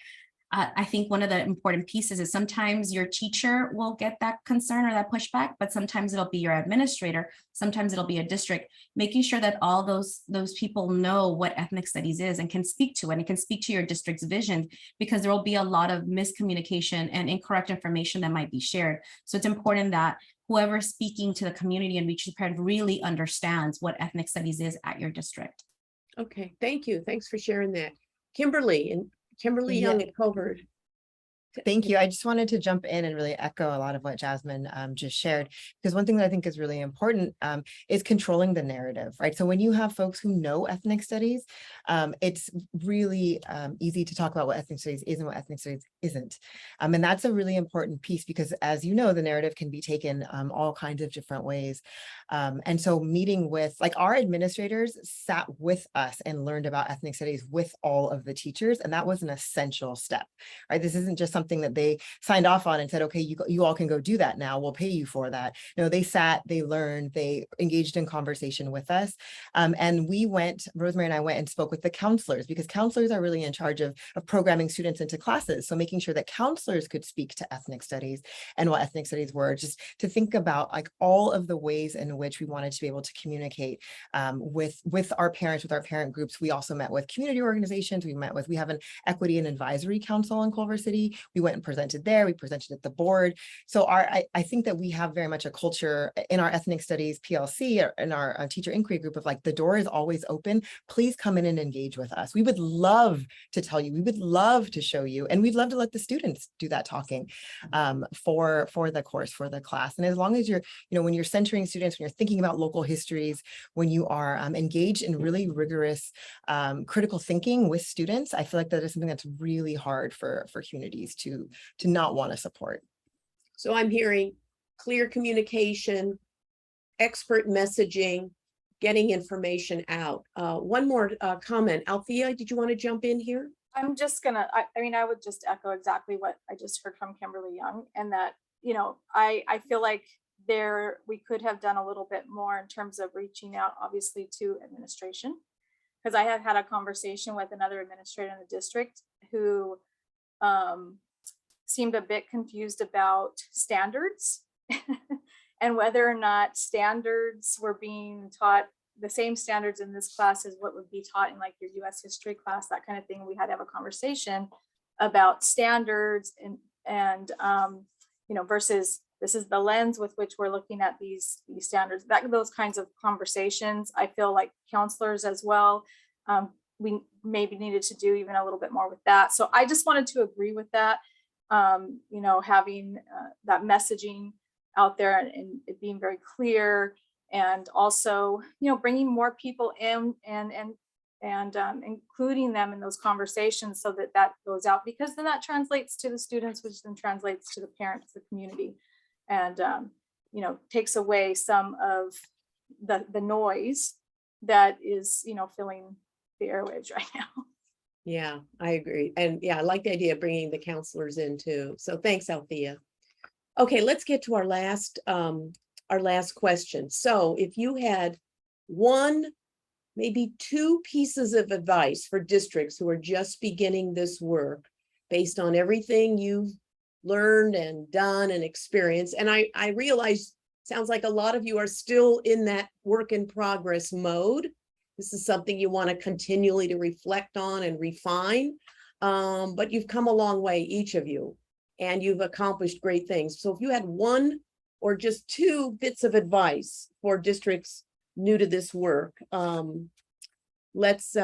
I think one of the important pieces is sometimes your teacher will get that concern or that pushback, but sometimes it'll be your administrator, sometimes it'll be a district, making sure that all those people know what ethnic studies is and can speak to it, and it can speak to your district's vision, because there will be a lot of miscommunication and incorrect information that might be shared. So it's important that whoever's speaking to the community and reaching the parent really understands what ethnic studies is at your district. Okay, thank you. Thanks for sharing that. Kimberly Young at Covert. Thank you. I just wanted to jump in and really echo a lot of what Jasmine just shared, because one thing that I think is really important is controlling the narrative, right? So when you have folks who know ethnic studies, it's really easy to talk about what ethnic studies is and what ethnic studies isn't. And that's a really important piece, because as you know, the narrative can be taken all kinds of different ways. And so meeting with, like, our administrators sat with us and learned about ethnic studies with all of the teachers. And that was an essential step, right? This isn't just something that they signed off on and said, okay, you all can go do that now, we'll pay you for that. No, they sat, they learned, they engaged in conversation with us. And Rosemary and I went and spoke with the counselors, because counselors are really in charge of programming students into classes. So making sure that counselors could speak to ethnic studies and what ethnic studies were, just to think about like all of the ways in which we wanted to be able to communicate with our parents, with our parent groups. We also met with community organizations. We have an equity and advisory council in Culver City. We went and presented there. We presented at the board. So I think that we have very much a culture in our ethnic studies PLC, or in our teacher inquiry group, of like, the door is always open. Please come in and engage with us. We would love to tell you, we would love to show you, and we'd love to let the students do that talking for the course, for the class. And as long as you're, when you're centering students, when you're thinking about local histories, when you are engaged in really rigorous critical thinking with students, I feel like that is something that's really hard for communities to not want to support. So I'm hearing clear communication, expert messaging, getting information out. One more comment. Althea, did you want to jump in here? I'm just gonna, I mean, I would just echo exactly what I just heard from Kimberly Young, and that, you know, I feel like we could have done a little bit more in terms of reaching out, obviously, to administration. Because I have had a conversation with another administrator in the district who seemed a bit confused about standards and whether or not standards were being taught, the same standards in this class as what would be taught in like your US history class, that kind of thing. We had to have a conversation about standards and you know, versus this is the lens with which we're looking at these standards. Those kinds of conversations, I feel like counselors as well, we maybe needed to do even a little bit more with that. So I just wanted to agree with that, you know, having that messaging out there and it being very clear, and also, you know, bringing more people in and including them in those conversations so that that goes out, because then that translates to the students, which then translates to the parents, the community, and you know, takes away some of the noise that is, you know, filling the airwaves right now. Yeah, I agree. And yeah, I like the idea of bringing the counselors in too. So thanks, Althea. Okay, let's get to our last question. So if you had one, maybe two pieces of advice for districts who are just beginning this work based on everything you've learned and done and experienced, and I realize sounds like a lot of you are still in that work in progress mode. This is something you want to continually to reflect on and refine, but you've come a long way, each of you, and you've accomplished great things. So if you had one or just two bits of advice for districts new to this work, let's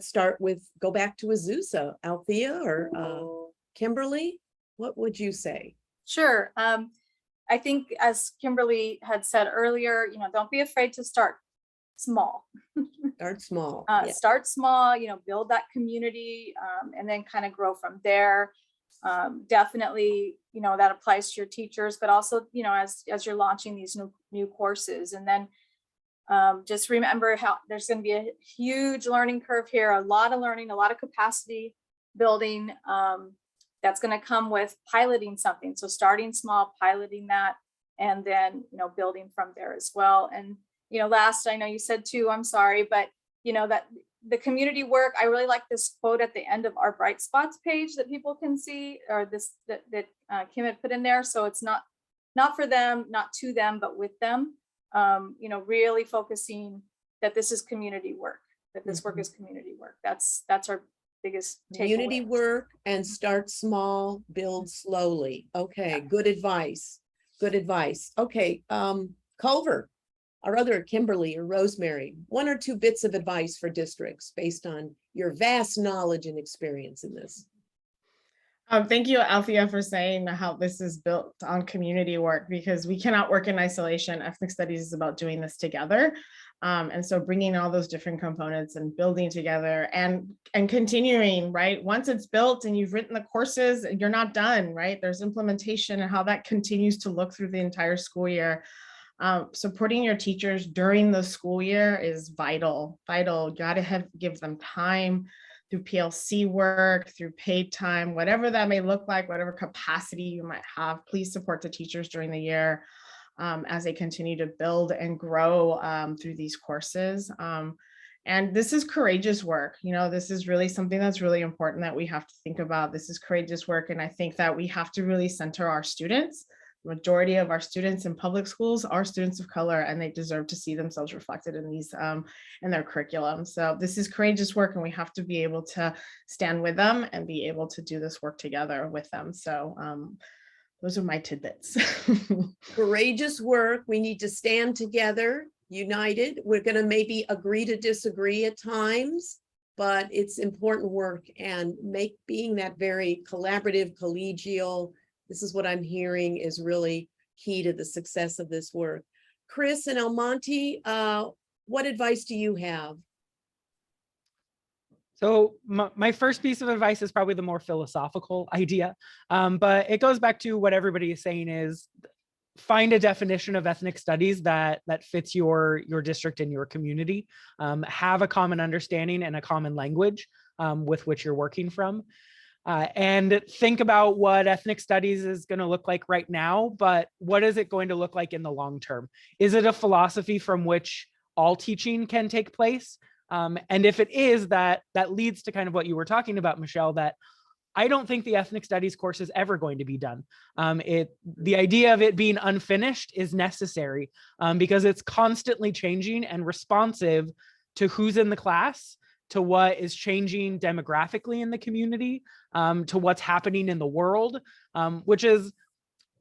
start with, go back to Azusa. Althea or Kimberly, what would you say? Sure. I think, as Kimberly had said earlier, you know, don't be afraid to start small. Start small. Start small, you know, build that community, and then kind of grow from there. Definitely, you know, that applies to your teachers, but also, you know, as you're launching these new courses. And then just remember how there's going to be a huge learning curve here, a lot of learning, a lot of capacity building. That's going to come with piloting something. So starting small, piloting that, and then, you know, building from there as well. And, you know, last, I know you said too, I'm sorry, but, you know, that the community work, I really like this quote at the end of our Bright Spots page that people can see, or this that Kim had put in there. So it's not for them, not to them, but with them. You know, really focusing that this is community work, that this work is community work. That's our biggest takeaway. Community work, and start small, build slowly. Okay, good advice. Good advice. Okay, Culver, our other Kimberly or Rosemary, one or two bits of advice for districts based on your vast knowledge and experience in this. Thank you, Althea, for saying how this is built on community work, because we cannot work in isolation. Ethnic studies is about doing this together. And so bringing all those different components and building together and continuing, right? Once it's built and you've written the courses, you're not done, right? There's implementation and how that continues to look through the entire school year. Supporting your teachers during the school year is vital. You gotta give them time through PLC work, through paid time, whatever that may look like, whatever capacity you might have. Please support the teachers during the year as they continue to build and grow through these courses. And this is courageous work. You know, this is really something that's really important that we have to think about. This is courageous work. And I think that we have to really center our students. The majority of our students in public schools are students of color, and they deserve to see themselves reflected in these in their curriculum. So this is courageous work, and we have to be able to stand with them and be able to do this work together with them. So those are my tidbits. Courageous work. We need to stand together, united. We're going to maybe agree to disagree at times, but it's important work, and being that very collaborative, collegial. This is what I'm hearing is really key to the success of this work. Chris and Almonte, what advice do you have? So my first piece of advice is probably the more philosophical idea, but it goes back to what everybody is saying is find a definition of ethnic studies that fits your district and your community. Have a common understanding and a common language with which you're working from. And think about what ethnic studies is going to look like right now, but what is it going to look like in the long term? Is it a philosophy from which all teaching can take place? And if it is, that leads to kind of what you were talking about, Michelle, that I don't think the ethnic studies course is ever going to be done. The idea of it being unfinished is necessary because it's constantly changing and responsive to who's in the class, to what is changing demographically in the community, to what's happening in the world, which is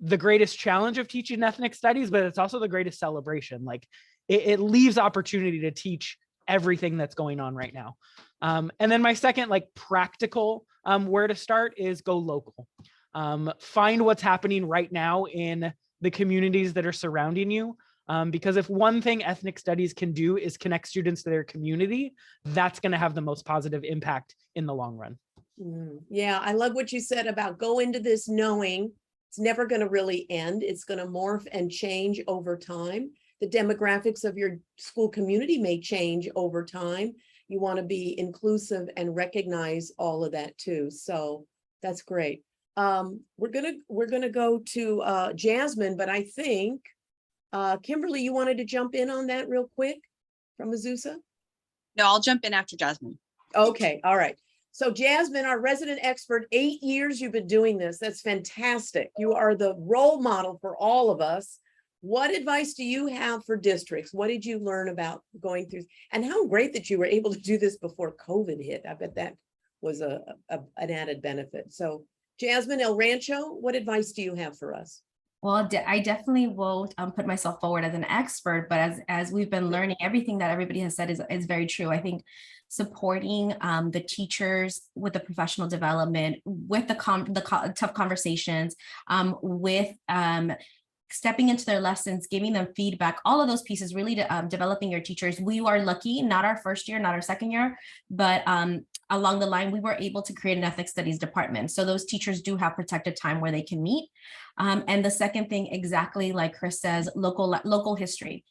the greatest challenge of teaching ethnic studies, but it's also the greatest celebration. Like it leaves opportunity to teach everything that's going on right now. And then my second like practical where to start is go local. Find what's happening right now in the communities that are surrounding you. Because if one thing ethnic studies can do is connect students to their community, that's going to have the most positive impact in the long run. Yeah, I love what you said about go into this knowing it's never going to really end. It's going to morph and change over time. The demographics of your school community may change over time. You want to be inclusive and recognize all of that too. So that's great. We're gonna go to Jasmine, but I think Kimberly, you wanted to jump in on that real quick from Azusa? No, I'll jump in after Jasmine. Okay, all right. So Jasmine, our resident expert, 8 years you've been doing this. That's fantastic. You are the role model for all of us. What advice do you have for districts? What did you learn about going through? And how great that you were able to do this before COVID hit. I bet that was an added benefit. So Jasmine El Rancho, what advice do you have for us? Well, I definitely will put myself forward as an expert, but as we've been learning, everything that everybody has said is very true. I think supporting the teachers with the professional development, with the tough conversations, with stepping into their lessons, giving them feedback, all of those pieces, really developing your teachers. We are lucky, not our first year, not our second year, but along the line, we were able to create an ethics studies department. So those teachers do have protected time where they can meet. And the second thing, exactly like Chris says, local history.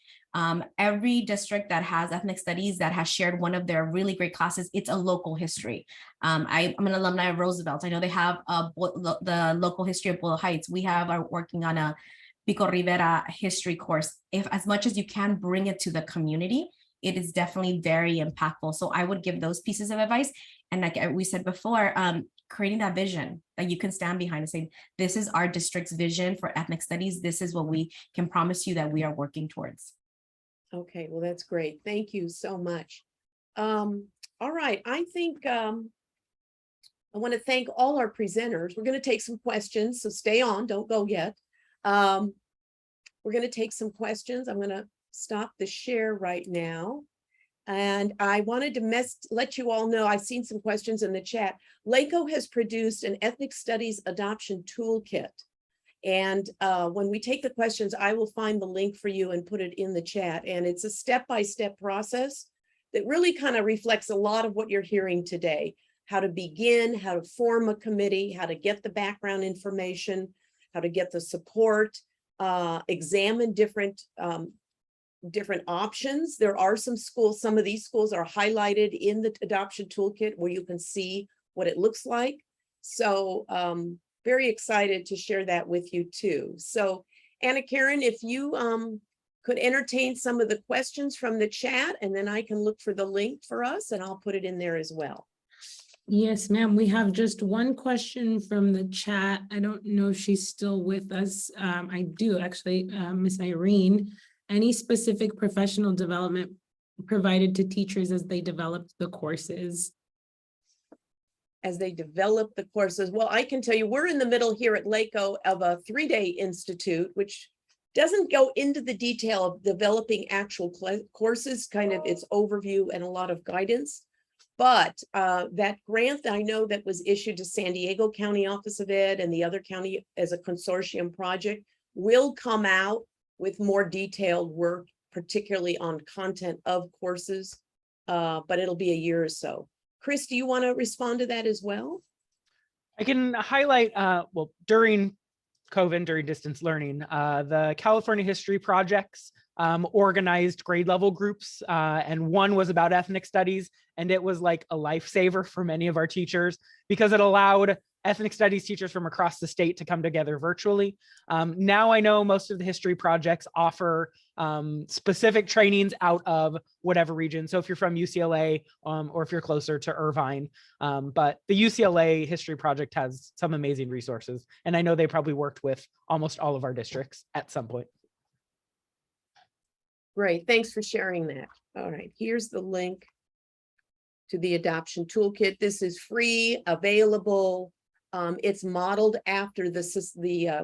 Every district that has ethnic studies that has shared one of their really great classes, it's a local history. I'm an alumni of Roosevelt. I know they have the local history of Boyle Heights. We are working on a Pico Rivera history course. If as much as you can bring it to the community, it is definitely very impactful. So I would give those pieces of advice. And like we said before, creating that vision that you can stand behind and say, this is our district's vision for ethnic studies. This is what we can promise you that we are working towards. Okay, well, that's great. Thank you so much. All right, I think I want to thank all our presenters. We're going to take some questions, so stay on, don't go yet. We're going to take some questions. I'm going to stop the share right now. And I wanted to let you all know, I've seen some questions in the chat. LACO has produced an ethnic studies adoption toolkit. And when we take the questions, I will find the link for you and put it in the chat. And it's a step-by-step process that really kind of reflects a lot of what you're hearing today. How to begin, how to form a committee, how to get the background information, how to get the support, examine different options. There are some schools, some of these schools are highlighted in the adoption toolkit where you can see what it looks like. So very excited to share that with you too. So Anna Karen, if you could entertain some of the questions from the chat, and then I can look for the link for us and I'll put it in there as well. Yes, ma'am. We have just one question from the chat. I don't know if she's still with us. I do actually, Miss Irene. Any specific professional development provided to teachers as they developed the courses? As they develop the courses? Well, I can tell you, we're in the middle here at LACO of a 3-day institute, which doesn't go into the detail of developing actual courses, kind of its overview and a lot of guidance. But that grant I know that was issued to San Diego County Office of Ed and the other county as a consortium project will come out with more detailed work, particularly on content of courses, but it'll be a year or so. Chris, do you want to respond to that as well? I can highlight, well, during COVID during distance learning. The California History Projects organized grade level groups, and one was about ethnic studies, and it was like a lifesaver for many of our teachers because it allowed ethnic studies teachers from across the state to come together virtually. Now I know most of the history projects offer specific trainings out of whatever region. So if you're from UCLA or if you're closer to Irvine, but the UCLA History Project has some amazing resources. And I know they probably worked with almost all of our districts at some point. Great, thanks for sharing that. All right, here's the link to the adoption toolkit. This is free, available. It's modeled after the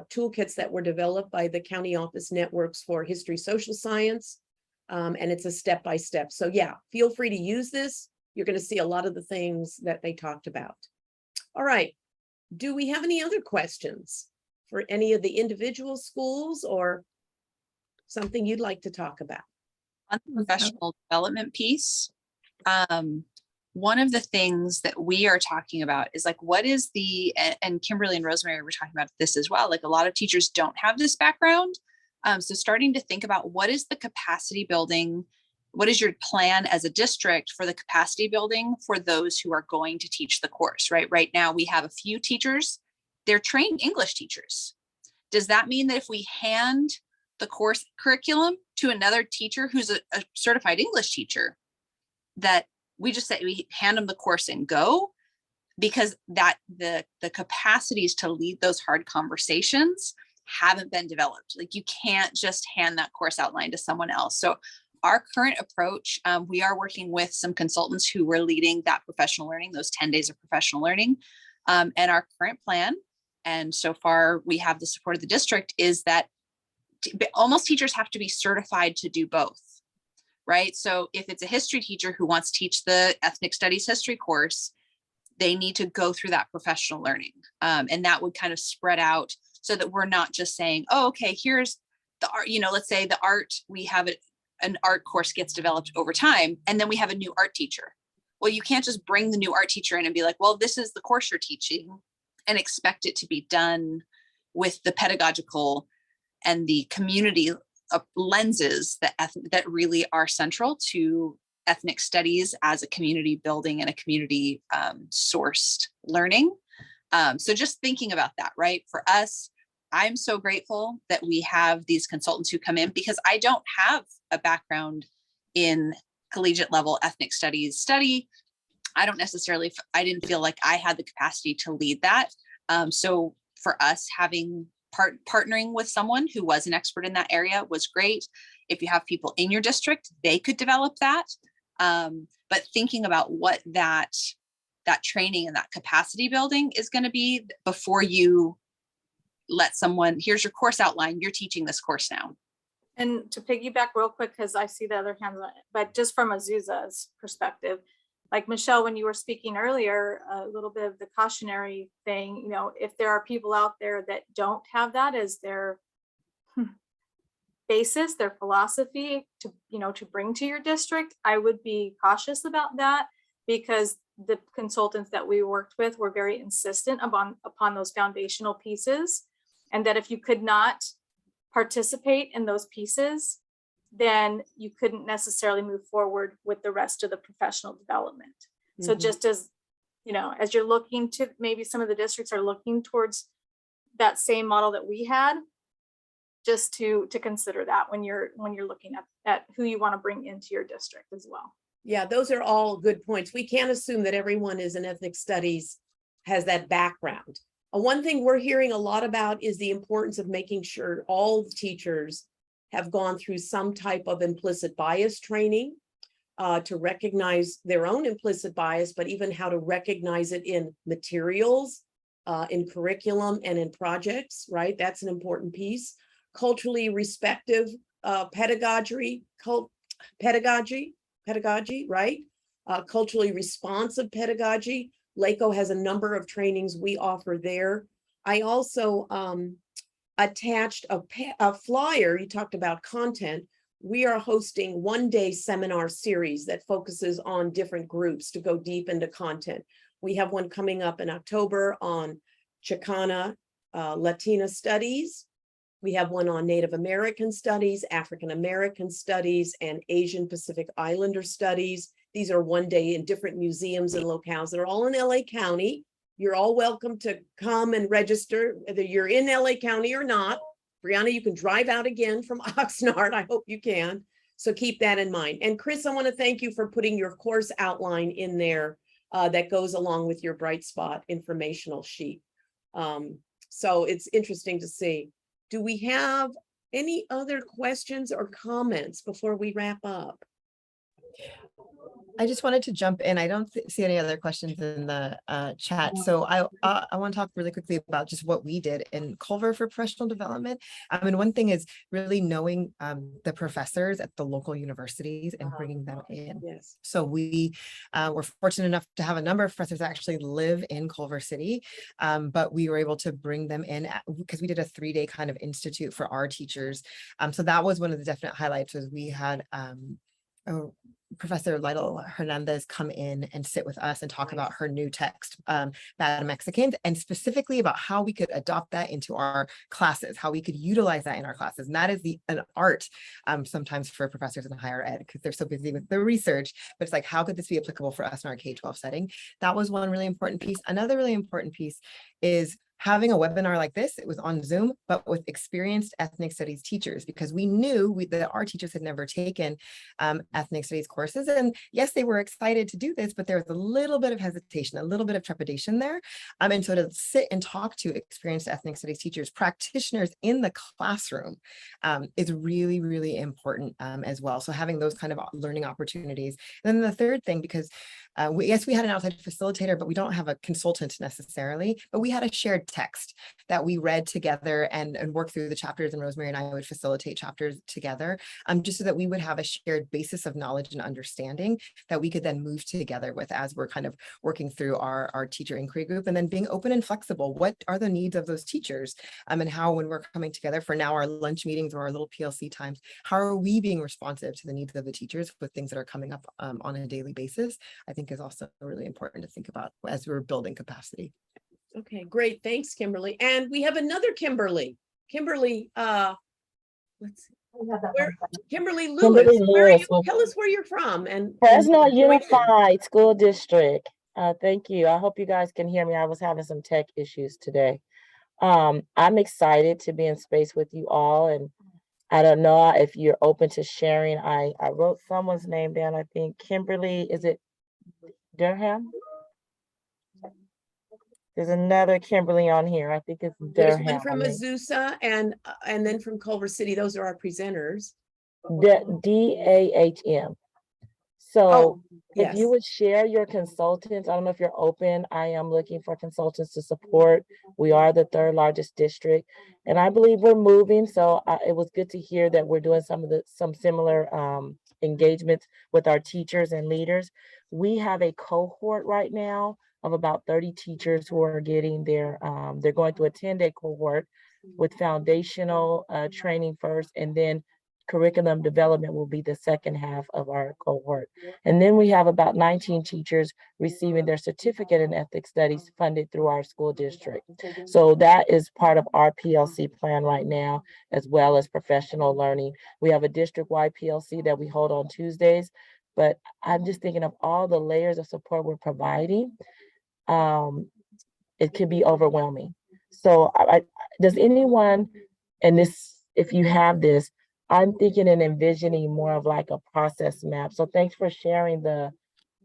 toolkits that were developed by the County Office Networks for History Social Science. And it's a step-by-step. So yeah, feel free to use this. You're going to see a lot of the things that they talked about. All right, do we have any other questions for any of the individual schools or something you'd like to talk about? On the professional development piece, one of the things that we are talking about is like, what is the, and Kimberly and Rosemary were talking about this as well, like a lot of teachers don't have this background. So starting to think about what is the capacity building, what is your plan as a district for the capacity building for those who are going to teach the course, right? Right now we have a few teachers, they're trained English teachers. Does that mean that if we hand the course curriculum to another teacher who's a certified English teacher, that we just say we hand them the course and go, because that the capacities to lead those hard conversations haven't been developed. Like you can't just hand that course outline to someone else. So our current approach, we are working with some consultants who were leading that professional learning, those 10 days of professional learning. And our current plan, and so far we have the support of the district, is that almost teachers have to be certified to do both. Right? So if it's a history teacher who wants to teach the ethnic studies history course, they need to go through that professional learning. And that would kind of spread out so that we're not just saying, oh, okay, here's the art, let's say the art, we have an art course gets developed over time, and then we have a new art teacher. Well, you can't just bring the new art teacher in and be like, well, this is the course you're teaching, and expect it to be done with the pedagogical and the community lenses that really are central to ethnic studies as a community building and a community sourced learning. So just thinking about that, right? For us, I'm so grateful that we have these consultants who come in, because I don't have a background in collegiate level ethnic studies study. I didn't feel like I had the capacity to lead that. So for us, having partnering with someone who was an expert in that area was great. If you have people in your district, they could develop that. But thinking about what that training and that capacity building is going to be before you let someone, here's your course outline, you're teaching this course now. And to piggyback real quick, because I see the other hands on it, but just from Azusa's perspective, like Michelle, when you were speaking earlier, a little bit of the cautionary thing, if there are people out there that don't have that as their basis, their philosophy to bring to your district, I would be cautious about that, because the consultants that we worked with were very insistent upon those foundational pieces. And that if you could not participate in those pieces, then you couldn't necessarily move forward with the rest of the professional development. So just as you're looking to, maybe some of the districts are looking towards that same model that we had, just to consider that when you're looking at who you want to bring into your district as well. Yeah, those are all good points. We can't assume that everyone is in ethnic studies has that background. One thing we're hearing a lot about is the importance of making sure all teachers have gone through some type of implicit bias training to recognize their own implicit bias, but even how to recognize it in materials, in curriculum and in projects, right? That's an important piece. Culturally respective pedagogy, right? Culturally responsive pedagogy. LACO has a number of trainings we offer there. I also attached a flyer. You talked about content. We are hosting one-day seminar series that focuses on different groups to go deep into content. We have one coming up in October on Chicana Latina studies. We have one on Native American studies, African American studies, and Asian Pacific Islander studies. These are one day in different museums and locales. They're all in LA County. You're all welcome to come and register, whether you're in LA County or not. Brianna, you can drive out again from Oxnard. I hope you can. So keep that in mind. And Chris, I want to thank you for putting your course outline in there that goes along with your Bright Spot informational sheet. So it's interesting to see. Do we have any other questions or comments before we wrap up? I just wanted to jump in. I don't see any other questions in the chat. So I want to talk really quickly about just what we did in Culver for professional development. And one thing is really knowing the professors at the local universities and bringing them in. Yes. So we were fortunate enough to have a number of professors that actually live in Culver City, but we were able to bring them in because we did a 3-day kind of institute for our teachers. So that was one of the definite highlights was we had Professor Lytle Hernandez come in and sit with us and talk about her new text, Bad Mexicans, and specifically about how we could adopt that into our classes, how we could utilize that in our classes. And that is an art sometimes for professors in higher ed because they're so busy with the research, but it's like, how could this be applicable for us in our K-12 setting? That was one really important piece. Another really important piece is having a webinar like this. It was on Zoom, but with experienced ethnic studies teachers, because we knew that our teachers had never taken ethnic studies courses. And yes, they were excited to do this, but there was a little bit of hesitation, a little bit of trepidation there. And so to sit and talk to experienced ethnic studies teachers, practitioners in the classroom is really, really important as well. So having those kind of learning opportunities. And then the third thing, because yes, we had an outside facilitator, but we don't have a consultant necessarily, but we had a shared text that we read together and worked through the chapters, and Rosemary and I would facilitate chapters together, just so that we would have a shared basis of knowledge and understanding that we could then move together with as we're kind of working through our teacher inquiry group, and then being open and flexible. What are the needs of those teachers? And how, when we're coming together for now our lunch meetings or our little PLC times, how are we being responsive to the needs of the teachers with things that are coming up on a daily basis? I think is also really important to think about as we're building capacity. Okay, great. Thanks, Kimberly. And we have another Kimberly. Kimberly, let's see. Kimberly Lewis. Kimberly Where are Lewis you? with Tell us where you're from. And Fresno Unified School District. Thank you. I hope you guys can hear me. I was having some tech issues today. I'm excited to be in space with you all, and I don't know if you're open to sharing. I wrote someone's name down. I think Kimberly, is it Durham? There's another Kimberly on here. I think it's there's Durham. one from Azusa and then from Culver City. Those are our presenters. DAHM. So yes. If you would share your consultants, I don't know if you're open. I am looking for consultants to support. We are the 3rd largest district, and I believe we're moving. So it was good to hear that we're doing some similar engagements with our teachers and leaders. We have a cohort right now of about 30 teachers who are getting their, they're going through a 10-day cohort with foundational training first, and then curriculum development will be the second half of our cohort. And then we have about 19 teachers receiving their certificate in ethnic studies funded through our school district. So that is part of our PLC plan right now, as well as professional learning. We have a district-wide PLC that we hold on Tuesdays, but I'm just thinking of all the layers of support we're providing. It can be overwhelming. So does anyone, and this, if you have this, I'm thinking and envisioning more of like a process map. So thanks for sharing the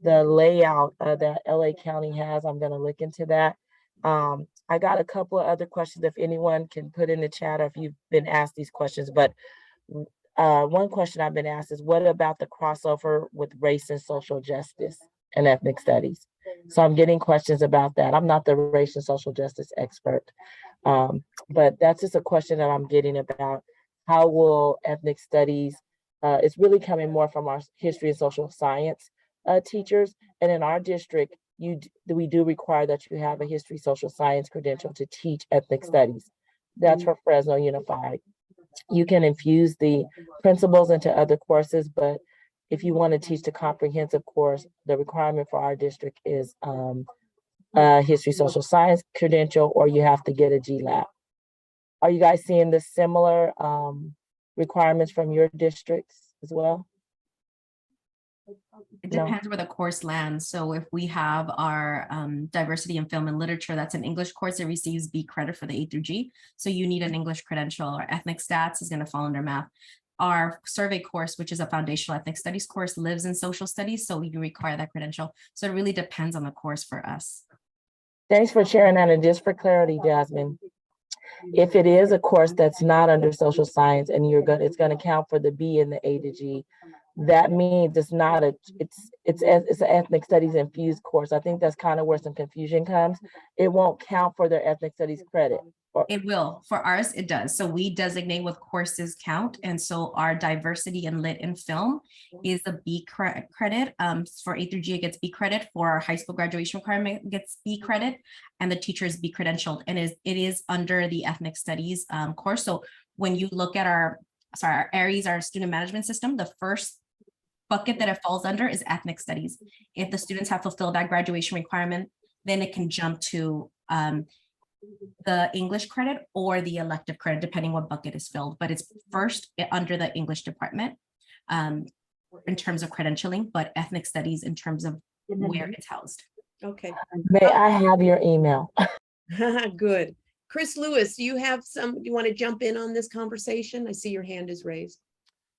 layout that LA County has. I'm going to look into that. I got a couple of other questions if anyone can put in the chat, or if you've been asked these questions. But one question I've been asked is, what about the crossover with race and social justice and ethnic studies? So I'm getting questions about that. I'm not the race and social justice expert, but that's just a question that I'm getting about. How will ethnic studies, it's really coming more from our history and social science teachers. And in our district, we do require that you have a history social science credential to teach ethnic studies. That's for Fresno Unified. You can infuse the principles into other courses, but if you want to teach the comprehensive course, the requirement for our district is a history social science credential, or you have to get a GLAP. Are you guys seeing the similar requirements from your districts as well? It No. depends where the course lands. So if we have our diversity in film and literature, that's an English course that receives B credit for the A through G. So you need an English credential. Or ethnic stats is going to fall under math. Our survey course, which is a foundational ethnic studies course, lives in social studies. So you require that credential. So it really depends on the course for us. Thanks for sharing that. And just for clarity, Jasmine, if it is a course that's not under social science and it's going to count for the B and the A to G, that means it's not it's an ethnic studies infused course. I think that's kind of where some confusion comes. It won't count for their ethnic studies credit. It will. For ours, it does. So we designate what courses count. And so our diversity in lit and film is a B credit. For A through G, it gets B credit. For our high school graduation requirement, it gets B credit. And the teacher is B credentialed. And it is under the ethnic studies course. So when you look at our ARIES, our student management system, the first bucket that it falls under is ethnic studies. If the students have fulfilled that graduation requirement, then it can jump to the English credit or the elective credit, depending what bucket is filled. But it's first under the English department in terms of credentialing, but ethnic studies in terms of where it's housed. Okay. May I have your email? Good. Chris Lewis, do you want to jump in on this conversation? I see your hand is raised.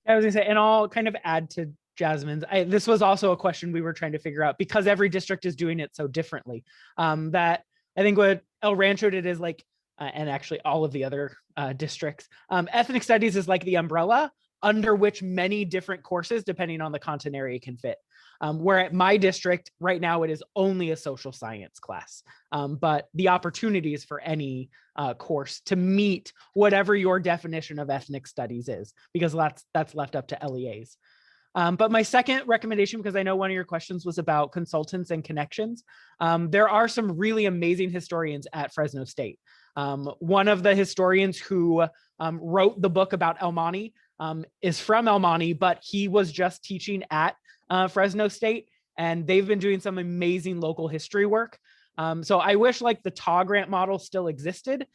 I was gonna say, and I'll kind of add to Jasmine's. This was also a question we were trying to figure out because every district is doing it so differently. That I think what El Rancho did is like, and actually all of the other districts, ethnic studies is like the umbrella under which many different courses, depending on the content area, can fit. Where at my district right now, it is only a social science class, but the opportunities for any course to meet whatever your definition of ethnic studies is, because that's left up to LEAs. But my second recommendation, because I know one of your questions was about consultants and connections, there are some really amazing historians at Fresno State. One of the historians who wrote the book about El Monte is from El Monte, but he was just teaching at Fresno State, and they've been doing some amazing local history work. So I wish like the TAW grant model still existed,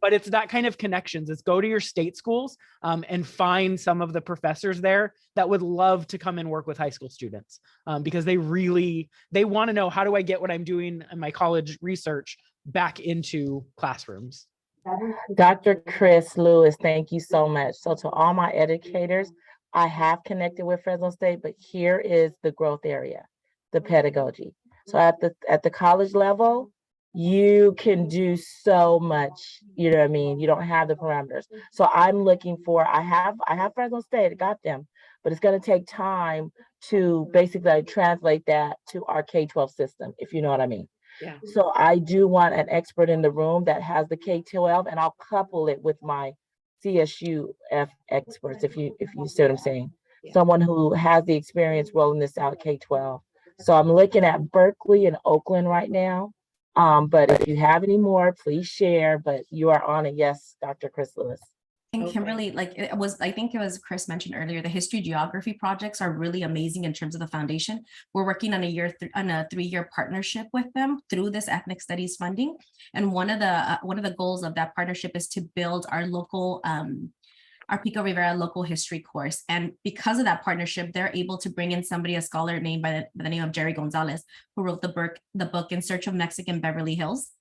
but it's that kind of connections. It's go to your state schools and find some of the professors there that would love to come and work with high school students because they want to know, how do I get what I'm doing in my college research back into classrooms? Dr. Chris Lewis, thank you so much. So to all my educators, I have connected with Fresno State, but here is the growth area, the pedagogy. So at the college level, you can do so much, you know what I mean? You don't have the parameters. So I'm looking for, I have Fresno State, I got them, but it's going to take time to basically translate that to our K-12 system, if you know what I mean. Yeah. So I do want an expert in the room that has the K-12, and I'll couple it with my CSUF experts, if you see what I'm saying. Yeah. Someone who has the experience rolling this out K-12. So I'm looking at Berkeley and Oakland right now. But if you have any more, please share. But you are on it. Yes, Dr. Chris Lewis. And Okay. Kimberly, I think it was Chris mentioned earlier, the history geography projects are really amazing in terms of the foundation. We're working on a 3-year partnership with them through this ethnic studies funding. And one of the goals of that partnership is to build our local, our Pico Rivera local history course. And because of that partnership, they're able to bring in a scholar named by the name of Jerry Gonzalez, who wrote the book In Search of Mexican Beverly Hills.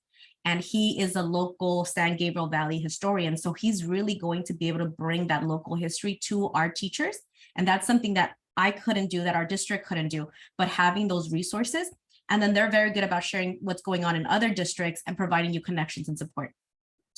And he is a local San Gabriel Valley historian. So he's really going to be able to bring that local history to our teachers. And that's something that I couldn't do, that our district couldn't do, but having those resources. And then they're very good about sharing what's going on in other districts and providing you connections and support.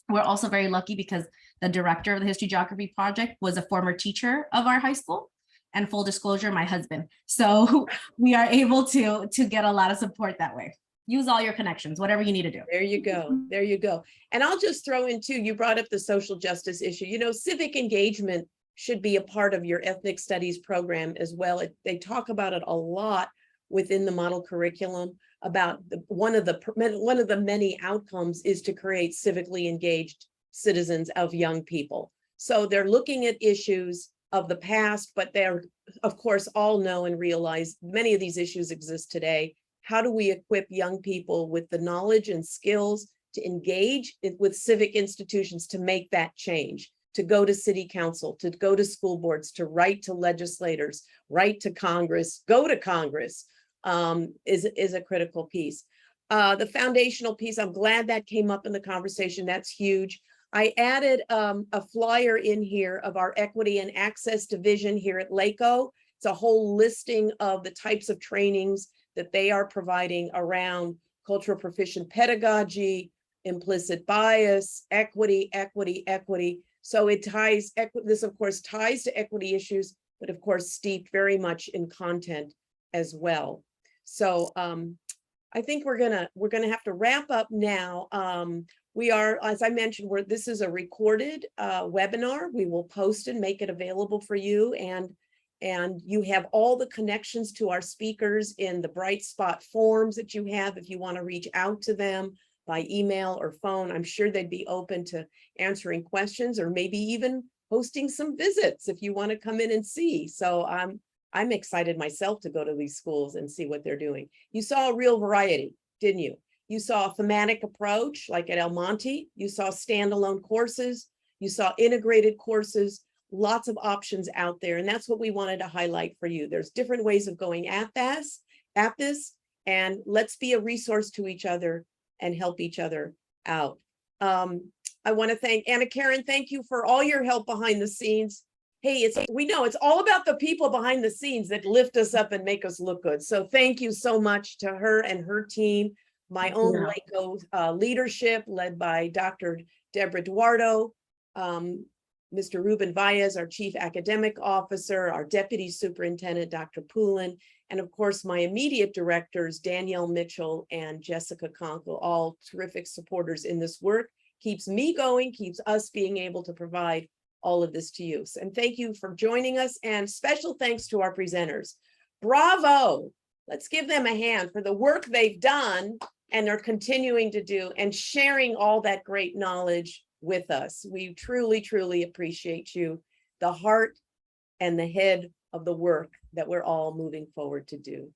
We're also very lucky because the director of the history geography project was a former teacher of our high school. And full disclosure, my husband. So we are able to get a lot of support that way. Use all your connections, whatever you need to do. There you go. There you go. And I'll just throw in too, you brought up the social justice issue. You know, civic engagement should be a part of your ethnic studies program as well. They talk about it a lot within the model curriculum about one of the many outcomes is to create civically engaged citizens of young people. So they're looking at issues of the past, but they're, of course, all know and realize many of these issues exist today. How do we equip young people with the knowledge and skills to engage with civic institutions to make that change, to go to city council, to go to school boards, to write to legislators, write to Congress, go to Congress, is a critical piece. The foundational piece, I'm glad that came up in the conversation. That's huge. I added a flyer in here of our equity and access division here at LACO. It's a whole listing of the types of trainings that they are providing around cultural proficient pedagogy, implicit bias, equity. So it ties, this of course ties to equity issues, but of course steeped very much in content as well. So I think we're gonna have to wrap up now. We are, as I mentioned, this is a recorded webinar. We will post and make it available for you, and you have all the connections to our speakers in the Bright Spot forms that you have if you want to reach out to them by email or phone. I'm sure they'd be open to answering questions or maybe even hosting some visits if you want to come in and see. So I'm excited myself to go to these schools and see what they're doing. You saw a real variety, didn't you? You saw a thematic approach like at El Monte. You saw standalone courses. You saw integrated courses, lots of options out there. And that's what we wanted to highlight for you. There's different ways of going at this, and let's be a resource to each other and help each other out. I want to thank Anna Karen. Thank you for all your help behind the scenes. Hey, we know it's all about the people behind the scenes that lift us up and make us look good. So thank you so much to her and her team. My own LACO leadership led by Dr. Deborah Duardo, Mr. Ruben Valles, our Chief Academic Officer, our Deputy Superintendent, Dr. Poulin, and of course, my immediate directors, Danielle Mitchell and Jessica Conkle, all terrific supporters in this work. Keeps me going, keeps us being able to provide all of this to you. And thank you for joining us, and special thanks to our presenters. Bravo! Let's give them a hand for the work they've done and are continuing to do and sharing all that great knowledge with us. We truly, truly appreciate you, the heart and the head of the work that we're all moving forward to do.